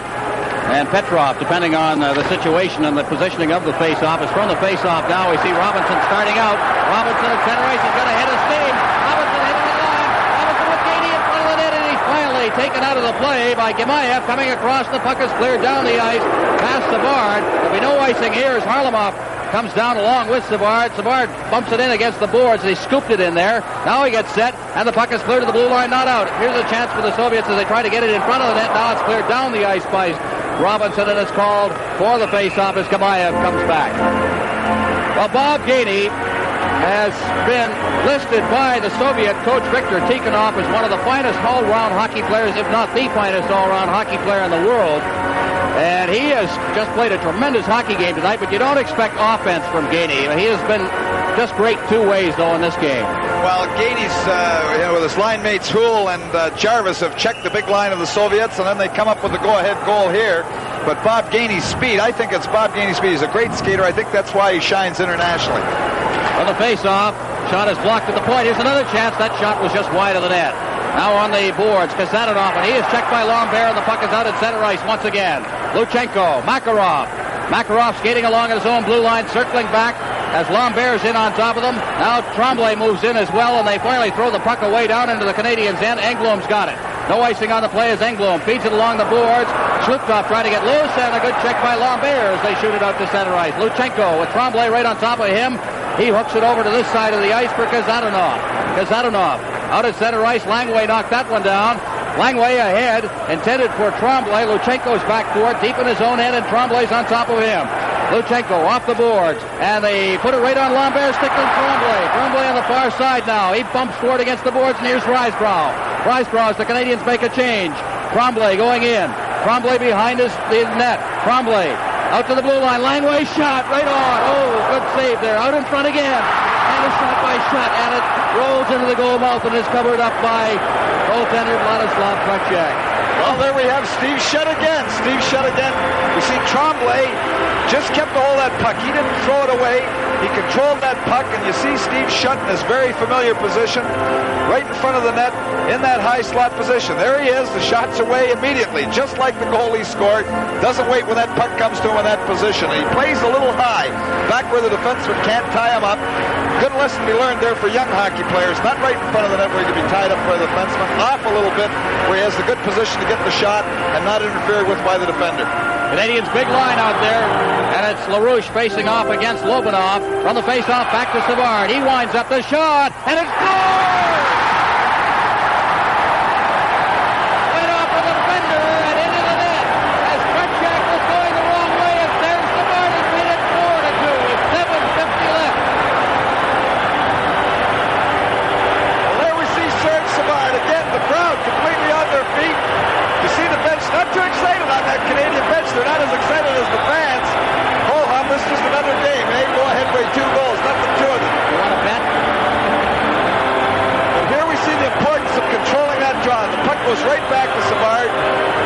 And Petrov, depending on the situation and the positioning of the face-off, is from the face-off now. We see Robinson starting out. Robinson at center ice. He's got a head of steam. Robinson hitting the line. Robinson with Gainey in front of the net, and he's finally taken out of the play by Gemayev. Coming across, the puck is cleared down the ice past Savard. There'll be no icing here as Harlamov comes down along with Savard. Savard bumps it in against the boards. They scooped it in there. Now he gets set, and the puck is cleared to the blue line, not out. Here's a chance for the Soviets as they try to get it in front of the net. Now it's cleared down the ice by Robinson, and it's called for the face-off as Gemayev comes back. Well, Bob Gainey has been listed by the Soviet coach Viktor Tikhonov as one of the finest all-round hockey players, if not the finest all-round hockey player in the world. And he has just played a tremendous hockey game tonight, but you don't expect offense from Gainey. He has been just great two ways, though, in this game.
Well, Gainey's, with his line mates Houle and Jarvis have checked the big line of the Soviets, and then they come up with the go-ahead goal here. But Bob Gainey's speed, I think it's Bob Gainey's speed. He's a great skater. I think that's why he shines internationally.
On the face-off, shot is blocked at the point. Here's another chance. That shot was just wide of the net. Now on the boards, Kasatonov, and he is checked by Lambert, and the puck is out at center ice once again. Luchenko, Makarov. Makarov skating along his own blue line, circling back as Lambert's in on top of them. Now Tremblay moves in as well, and they finally throw the puck away down into the Canadiens' end. Engblom's got it. No icing on the play as Engblom feeds it along the boards. Schlupkov trying to get loose, and a good check by Lambert as they shoot it out to center ice. Luchenko with Tremblay right on top of him. He hooks it over to this side of the ice for Kasatonov. Kasatonov out at center ice. Langway knocked that one down. Langway ahead, intended for Tremblay. Luchenko's back for it, deep in his own end, and Tremblay's on top of him. Luchenko off the boards, and they put it right on Lambert, sticking Tremblay. Tremblay on the far side now. He bumps forward against the boards, and here's Risebrow. Risebrow as the Canadians make a change. Tremblay going in. Tremblay behind the net. Tremblay out to the blue line. Langway shot right on. Oh, good save there. Out in front again. And a shot by Shutt, and it rolls into the goal mouth and is covered up by goaltender Vladislav Tretiak.
Well, there we have Steve Shutt again. Steve Shutt again. We see Tremblay just kept a hold of that puck. He didn't throw it away. He controlled that puck, and you see Steve Shutt in his very familiar position, right in front of the net, in that high slot position. There he is. The shot's away immediately, just like the goal he scored. Doesn't wait when that puck comes to him in that position. And he plays a little high, back where the defenseman can't tie him up. Good lesson to be learned there for young hockey players. Not right in front of the net where he can be tied up by the defenseman. Off a little bit where he has the good position to get the shot and not interfered with by the defender.
Canadians' big line out there, and it's LaRouche facing off against Lobanov. From the face-off, back to Savard. He winds up the shot, and it's scored! Right off of the defender and into the net. As Tretiak was going the wrong way, and there's Savard has made it 4-2 with 7:50 left.
Well, there we see Serge Savard again. The crowd completely on their feet. You see the bench not too excited on that Canadian bench. They're not as excited as the fans. Oh, this is just another game, eh? Go ahead, Ray, 2 goals, nothing to it.
You want to bet?
But here we see the importance of controlling that draw. The puck goes right back to Savard,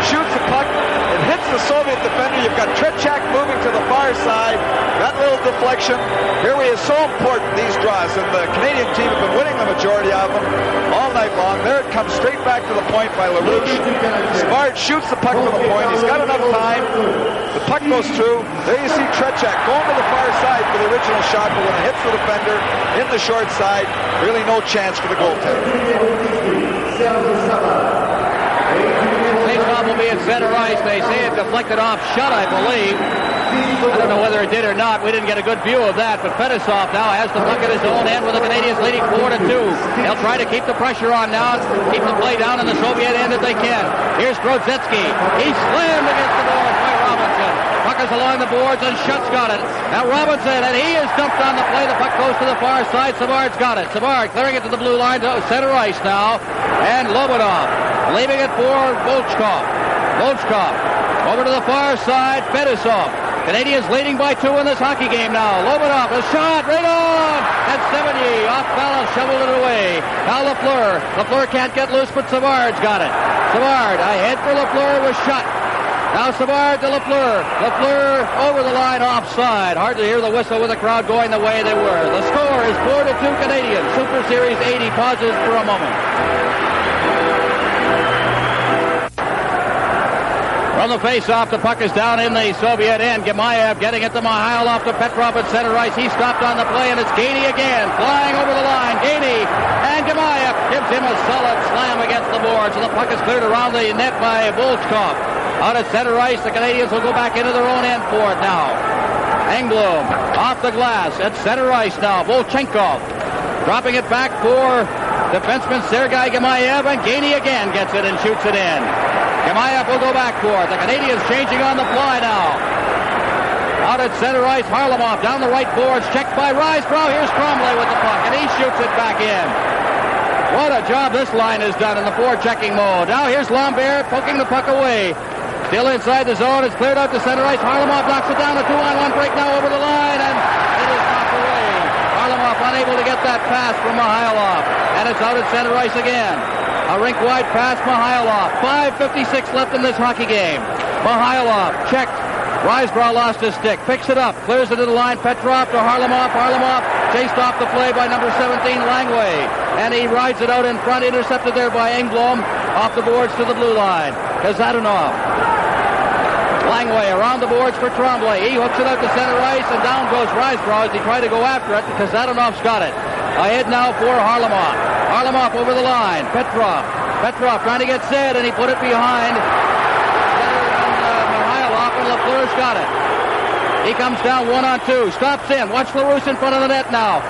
shoots the puck, it hits the Soviet defender. You've got Tretiak moving to the far side. That little deflection. Here we is so important, these draws. And the Canadian team have been winning the majority of them all night long. There it comes straight back to the point by LaRouche. Savard shoots the puck to the point. He's got enough time. The puck goes through. There you see Tretiak going to the far side for the original shot, but when it hits the defender in the short side, really no chance for the goaltender.
Face-off will be at center ice. They say it deflected off Shutt, I believe. I don't know whether it did or not. We didn't get a good view of that, but Fetisov now has the puck at his own end with the Canadians leading 4-2. They'll try to keep the pressure on now, keep the play down in the Soviet end if they can. Here's Grodzetsky. He's slammed against the boards by Robinson. Puck is along the boards, and Shutt's got it. Now Robinson, and he is dumped on the play. The puck goes to the far side. Savard's got it. Savard clearing it to the blue line to center ice now, and Lobanov leaving it for Volchkov. Volchkov over to the far side. Fetisov. Canadians leading by 2 in this hockey game now. Lobanov, a shot right on! And Sevigny off balance, shoveled it away. Now Lafleur. Lafleur can't get loose, but Savard's got it. Savard, ahead for Lafleur with Shutt. Now Savard to Lafleur. Lafleur over the line offside. Hard to hear the whistle with the crowd going the way they were. The score is 4-2 Canadians. Super Series 80 pauses for a moment. From the face-off, the puck is down in the Soviet end. Gemayev getting it to Mihailov to Petrov at center ice. He stopped on the play, and it's Gainey again, flying over the line. Gainey, and Gemayev gives him a solid slam against the boards, and the puck is cleared around the net by Volchkov. Out at center ice, the Canadians will go back into their own end for it now. Engblom off the glass at center ice now. Volchenkov dropping it back for defenseman Sergei Gemayev, and Gainey again gets it and shoots it in. Gemayev will go back for it. The Canadians changing on the fly now. Out at center ice, Harlamov down the right boards, checked by Risebrough. Here's Tremblay with the puck, and he shoots it back in. What a job this line has done in the forechecking mode. Now here's Lambert poking the puck away. Still inside the zone. It's cleared out to center ice. Harlamov knocks it down. A 2-on-1 break now over the line, and it is knocked away. Harlamov unable to get that pass from Mihailov, and it's out at center ice again. A rink-wide pass, Mihailov. 5:56 left in this hockey game. Mihailov checked. Risebrough lost his stick. Picks it up. Clears it to the line. Petrov to Harlamov. Harlamov chased off the play by number 17, Langway. And he rides it out in front. Intercepted there by Engblom. Off the boards to the blue line. Kazadanov. Langway around the boards for Tremblay. He hooks it out to center ice, and down goes Risebrough as he tried to go after it. Kazadanov's got it. Ahead now for Harlamov. Harlamov over the line. Petrov trying to get set, and he put it behind. Mihailov, and Lafleur's got it. He comes down 1-on-2. Stops in. Watch LaRouche in front of the net now.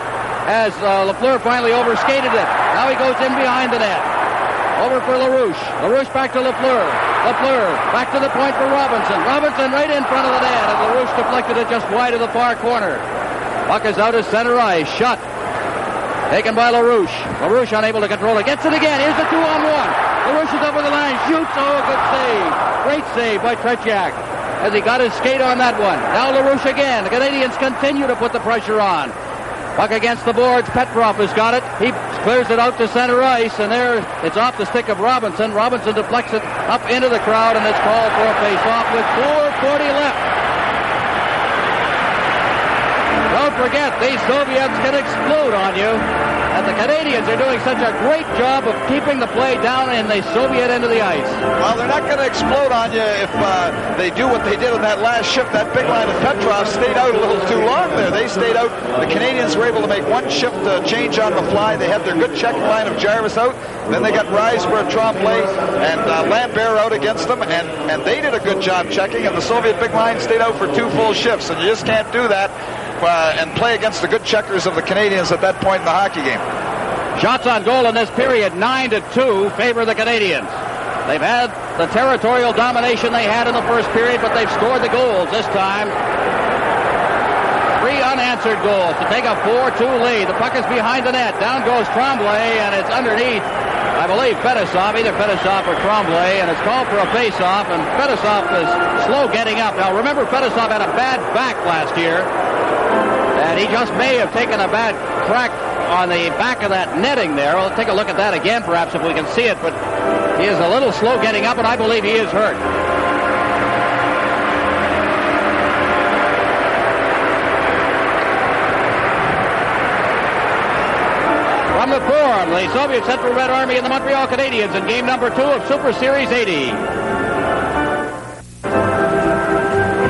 As Lafleur finally overskated it. Now he goes in behind the net. Over for LaRouche. LaRouche back to Lafleur. Lafleur back to the point for Robinson. Robinson right in front of the net, and LaRouche deflected it just wide of the far corner. Puck is out of center ice. Shut. Taken by LaRouche. LaRouche unable to control it. Gets it again. Here's the 2-on-1. LaRouche is over the line. Shoots. Oh, good save. Great save by Tretiak as he got his skate on that one. Now LaRouche again. The Canadians continue to put the pressure on. Puck against the boards. Petrov has got it. He clears it out to center ice, and there it's off the stick of Robinson. Robinson deflects it up into the crowd, and it's called for a face-off with 4:40 left Don't forget, these Soviets can explode on you. And the Canadians are doing such a great job of keeping the play down in the Soviet end of the ice.
Well, they're not going to explode on you if they do what they did in that last shift. That big line of Petrov stayed out a little too long there. They stayed out. The Canadians were able to make one shift change on the fly. They had their good checking line of Jarvis out. Then they got Riseborough, Tremblay, and Lambert out against them, and they did a good job checking, and the Soviet big line stayed out for 2 full shifts, and you just can't do that and play against the good checkers of the Canadians at that point in the hockey game.
Shots on goal in this period, 9-2, favor the Canadians. They've had the territorial domination they had in the first period, but they've scored the goals this time. 3 unanswered goals to take a 4-2 lead. The puck is behind the net. Down goes Tremblay, and it's underneath, I believe, Fedosov, either Fedosov or Tremblay, and it's called for a face-off, and Fedosov is slow getting up. Now, remember, Fedosov had a bad back last year, and he just may have taken a bad crack on the back of that netting there. We'll take a look at that again, perhaps, if we can see it, but he is a little slow getting up, and I believe he is hurt. From the Forum, the Soviet Central Red Army and the Montreal Canadiens in game number 2 of Super Series 80.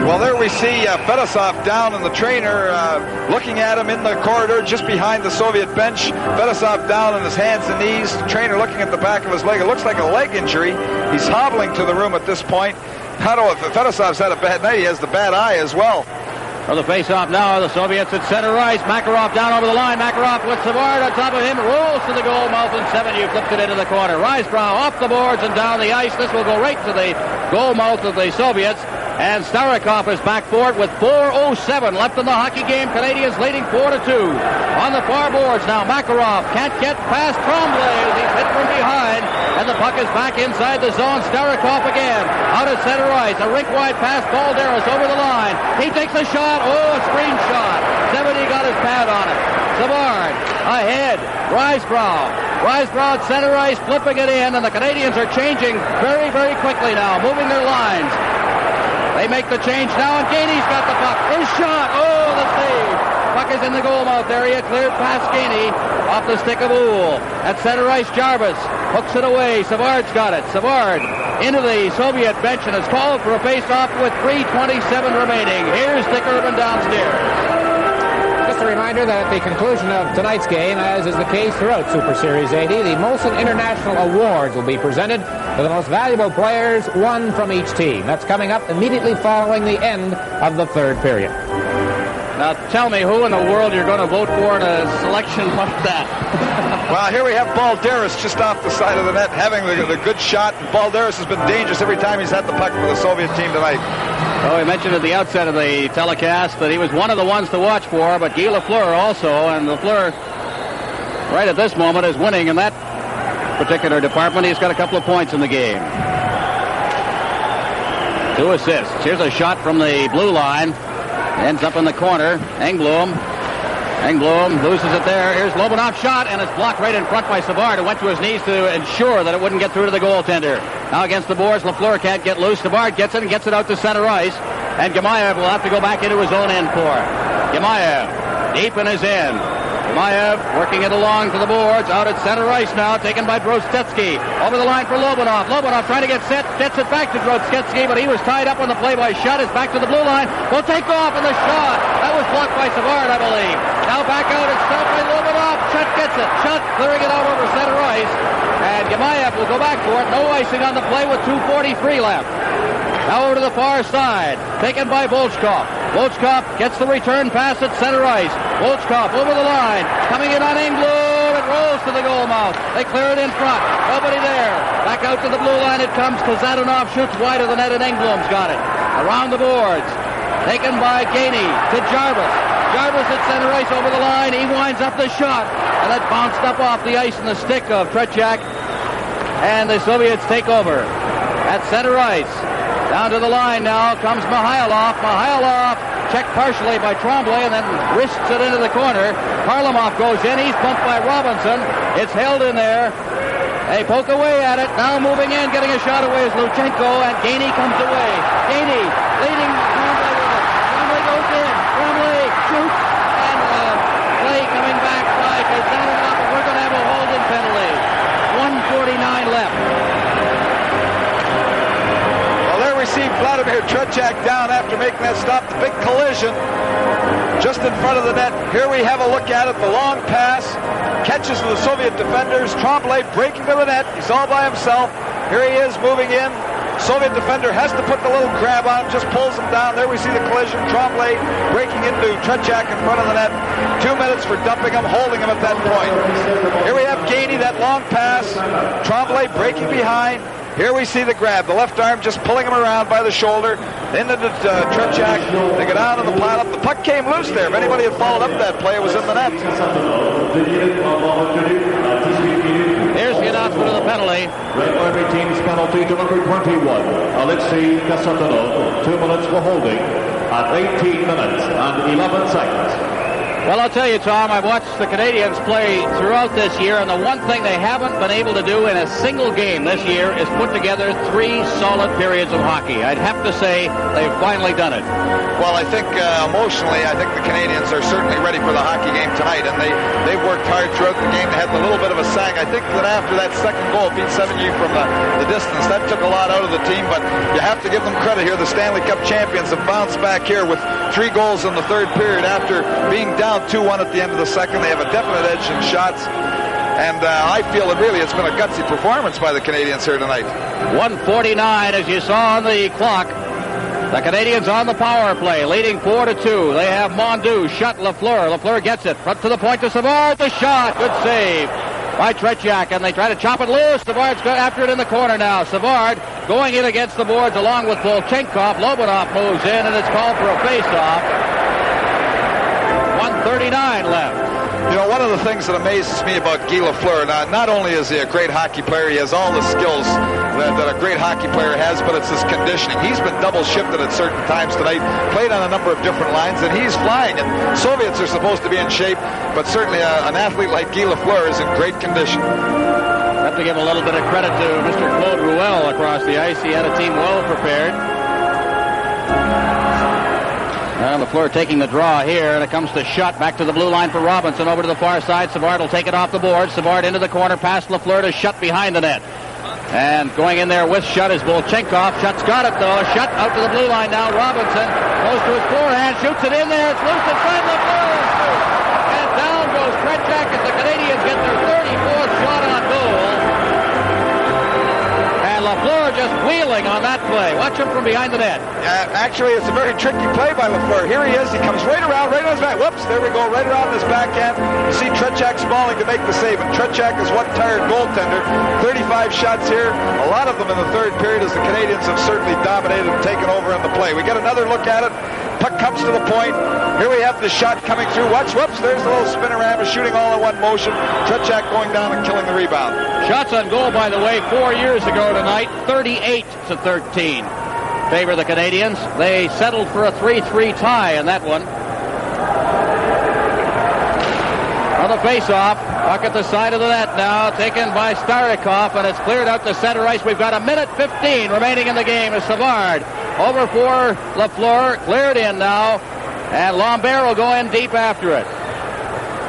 Well, there we see Fedosov down, and the trainer looking at him in the corridor just behind the Soviet bench. Fedosov down on his hands and knees. The trainer looking at the back of his leg. It looks like a leg injury. He's hobbling to the room at this point. I don't know if Fedosov's had a bad night. He has the bad eye as well.
For the face-off now, the Soviets at center ice. Makarov down over the line. Makarov with Savard on top of him. Rolls to the goal mouth, and 7. You flipped it into the corner. Risebrow off the boards and down the ice. This will go right to the goal mouth of the Soviets. And Starikov is back for it with 4:07 left in the hockey game. Canadians leading 4-2. On the far boards now, Makarov can't get past Tremblay as he's hit from behind. And the puck is back inside the zone. Starikov again. Out at center ice. A rink-wide pass. Balderas over the line. He takes a shot. Oh, a screen shot. 70 got his pad on it. Savard ahead. Risebrow at center ice, flipping it in. And the Canadians are changing very, very quickly now, moving their lines. They make the change now, and Gainey's got the puck. His shot. Oh, the save. Puck is in the goal mouth area. Cleared past Gainey off the stick of Uhl. At center ice, Jarvis hooks it away. Savard's got it. Savard into the Soviet bench and is called for a face-off with 3:27 remaining. Here's Dick Urban downstairs.
Just a reminder that at the conclusion of tonight's game, as is the case throughout Super Series 80, the Molson International Awards will be presented to the most valuable players, one from each team. That's coming up immediately following the end of the third period.
Now tell me who in the world you're going to vote for in a selection like that.
Well, here we have Balderas just off the side of the net having the good shot. Balderas has been dangerous every time he's had the puck for the Soviet team tonight.
Oh, we mentioned at the outset of the telecast that he was one of the ones to watch for, but Guy Lafleur also, and Lafleur right at this moment is winning in that particular department. He's got a couple of points in the game. 2 assists. Here's a shot from the blue line. Ends up in the corner. Engblom loses it there. Here's Lobanov's shot, and it's blocked right in front by Savard, who went to his knees to ensure that it wouldn't get through to the goaltender. Now against the boards, Lafleur can't get loose. Savard gets it and gets it out to center ice. And Gemayev will have to go back into his own end for it. Gemayev deep in his end. Gemayev working it along to the boards. Out at center ice now, taken by Drostetsky. Over the line for Lobanov. Lobanov trying to get set. Gets it back to Drostetsky, but he was tied up on the play by Shutt. It's back to the blue line. Will take off, and the shot. That was blocked by Savard, I believe. Now back out. It's stopped by Lobanov. Shutt gets it. Shutt clearing it out over center ice. And Gemayev will go back for it. No icing on the play with 2:43 left. Now over to the far side. Taken by Volchkov. Volchkov gets the return pass at center ice. Volchkov over the line. Coming in on Engblom. It rolls to the goal mouth. They clear it in front. Nobody there. Back out to the blue line it comes. Kazadanov shoots wide of the net, and Engblom's got it. Around the boards. Taken by Gainey to Jarvis. Jarvis at center ice over the line. He winds up the shot. And that bounced up off the ice in the stick of Tretiak. And the Soviets take over. At center ice. Down to the line now comes Mihailov. Mihailov checked partially by Tremblay and then wrists it into the corner. Varlamov goes in. He's bumped by Robinson. It's held in there. They poke away at it. Now moving in, getting a shot away is Luchenko, and Gainey comes away. Gainey leading Tremblay with it. Tremblay goes in. Tremblay shoots,
here. Tretiak down after making that stop. The big collision just in front of the net. Here we have a look at it. The long pass catches the Soviet defenders. Tremblay breaking to the net. He's all by himself. Here he is moving in. Soviet defender has to put the little grab on him, just pulls him down. There we see the collision. Tremblay breaking into Tretiak in front of the net. 2 minutes for dumping him, holding him at that point. Here we have Gainey, that long pass. Tremblay breaking behind. Here we see the grab. The left arm just pulling him around by the shoulder. Into Tretiak. They go down in the pile-up. The puck came loose there. If anybody had followed up that play, it was in the net.
Here's the announcement of the penalty.
Red Army team's penalty to number 21, Alexei Kasatano. 2 minutes for holding at 18 minutes and 11 seconds.
Well, I'll tell you, Tom, I've watched the Canadiens play throughout this year, and the one thing they haven't been able to do in a single game this year is put together 3 solid periods of hockey. I'd have to say they've finally done it.
Well, I think emotionally, I think the Canadiens are certainly ready for the hockey game tonight, and they've worked hard throughout the game. They had a little bit of a sag. I think that after that second goal, beat 7U from the distance, that took a lot out of the team, but you have to give them credit here. The Stanley Cup champions have bounced back here with 3 goals in the third period after being down 2-1 at the end of the second. They have a definite edge in shots, and I feel that really it's been a gutsy performance by the Canadiens here tonight.
1:49 as you saw on the clock. The Canadiens on the power play, leading 4-2. They have Mondu, shot Lafleur. Lafleur gets it, front to the point to Savard. The shot, good save by Tretiak, and they try to chop it loose. Savard's got after it in the corner now. Savard going in against the boards along with Volchenkov. Lobanov moves in, and it's called for a face-off. 1:39 left.
You know, one of the things that amazes me about Guy Lafleur, not only is he a great hockey player, he has all the skills that a great hockey player has, but it's his conditioning. He's been double shifted at certain times tonight, played on a number of different lines, and he's flying. And Soviets are supposed to be in shape, but certainly an athlete like Guy Lafleur is in great condition.
I have to give a little bit of credit to Mr. Claude Ruel across the ice. He had a team well prepared. Lafleur taking the draw here, and it comes to Shutt back to the blue line for Robinson over to the far side. Savard will take it off the board. Savard into the corner, past Lafleur to Shutt behind the net. And going in there with Shutt is Volchenkov. Shutt's got it though. Shutt out to the blue line now. Robinson goes to his forehand, shoots it in there. It's loose inside Lafleur. And down goes Tretiak as the Canadiens get their 34th shot on goal. And Lafleur just wheeling on that play. Watch him from behind the net.
Actually, it's a very tricky play by Lafleur. Here he is. He comes right around, right on his back. Whoops, there we go, right around his backhand. You see Tretiak spalling to make the save, and Tretiak is one tired goaltender. 35 shots here, a lot of them in the third period as the Canadiens have certainly dominated and taken over in the play. We get another look at it. Puck comes to the point. Here we have the shot coming through. Watch, whoops, there's the little spinorama, shooting all in one motion. Tretiak going down and killing the rebound.
Shots on goal, by the way, 4 years ago tonight, 38-13. Favor the Canadiens. They settled for a 3-3 tie in that one. On the face-off, puck at the side of the net now, taken by Starikov, and it's cleared out to center ice. We've got 1:15 remaining in the game as Savard over for Lafleur, cleared in now, and Lambert will go in deep after it.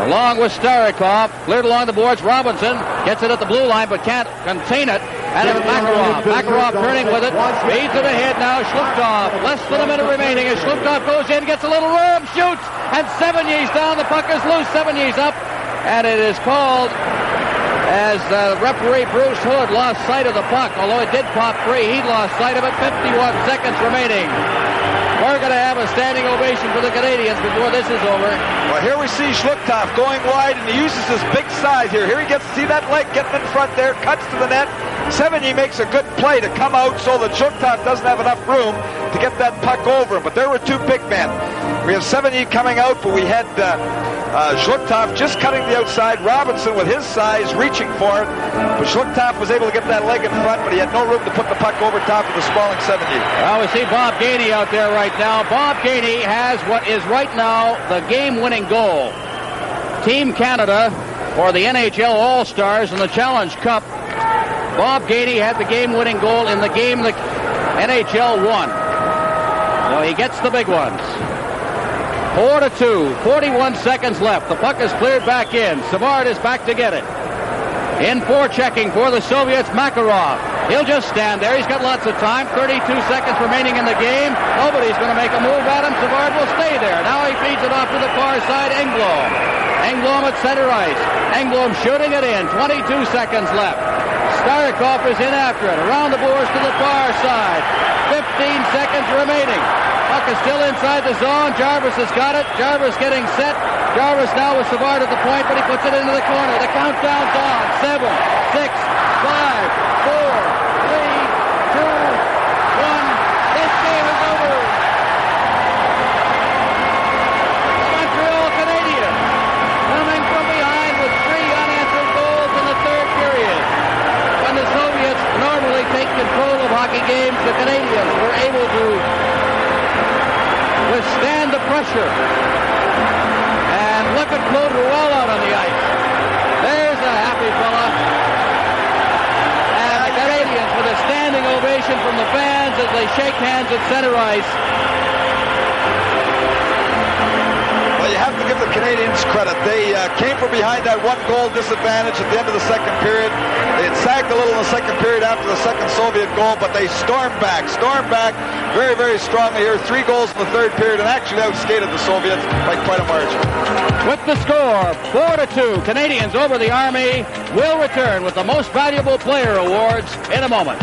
Along with Starikov, cleared along the boards. Robinson gets it at the blue line, but can't contain it. And it's Makarov. Makarov turning with it. Feeds it ahead now. Shlupkov. Less than a minute remaining as Shlupkov goes in, gets a little room, shoots, and Sevigny's down. The puck is loose. Sevigny's up, and it is called as the referee Bruce Hood lost sight of the puck. Although it did pop free, he lost sight of it. 51 seconds remaining. We're going to have a standing ovation for the Canadiens before this is over.
Well, here we see Shlupkov going wide, and he uses his big size here. Here he gets, see that leg getting in front there, cuts to the net. Sevigny makes a good play to come out so that Shlupkov doesn't have enough room to get that puck over him. But there were 2 big men. We have Sevigny coming out, but we had Shlupkov just cutting the outside. Robinson with his size reaching for it. But Shlupkov was able to get that leg in front, but he had no room to put the puck over top of the sprawling Sevigny.
Well, we see Bob Gainey out there right now. Bob Gainey has what is right now the game-winning goal. Team Canada for the NHL All-Stars in the Challenge Cup. Bob Gainey had the game-winning goal in the game the NHL won. So he gets the big ones. 4-2, 41 seconds left. The puck is cleared back in. Savard is back to get it. In for checking for the Soviets, Makarov. He'll just stand there. He's got lots of time. 32 seconds remaining in the game. Nobody's going to make a move at him. Savard will stay there. Now he feeds it off to the far side. Engblom at center ice. Engblom shooting it in. 22 seconds left. Starikov is in after it. Around the boards to the far side. 15 seconds remaining. Puck is still inside the zone. Jarvis has got it. Jarvis getting set. Jarvis now with Savard at the point, but he puts it into the corner. The countdown's on. 7, 6, 5, 4, 3, 2, 1. This game is over. Montreal Canadiens coming from behind with 3 unanswered goals in the third period. When the Soviets normally take control of hockey games, the Canadiens were able to withstand the pressure. And look at Claude Ruel out on the ice. There's a happy fella. And the Canadiens with a standing ovation from the fans as they shake hands at center ice.
Well, you have to give the Canadiens credit. They came from behind that 1-goal disadvantage at the end of the second period. They had sagged a little in the second period after the second Soviet goal, but they stormed back very, very strongly here. 3 goals in the third period and actually outskated the Soviets by quite a margin.
With the score, 4-2, Canadiens over the Army. Will return with the Most Valuable Player awards in a moment.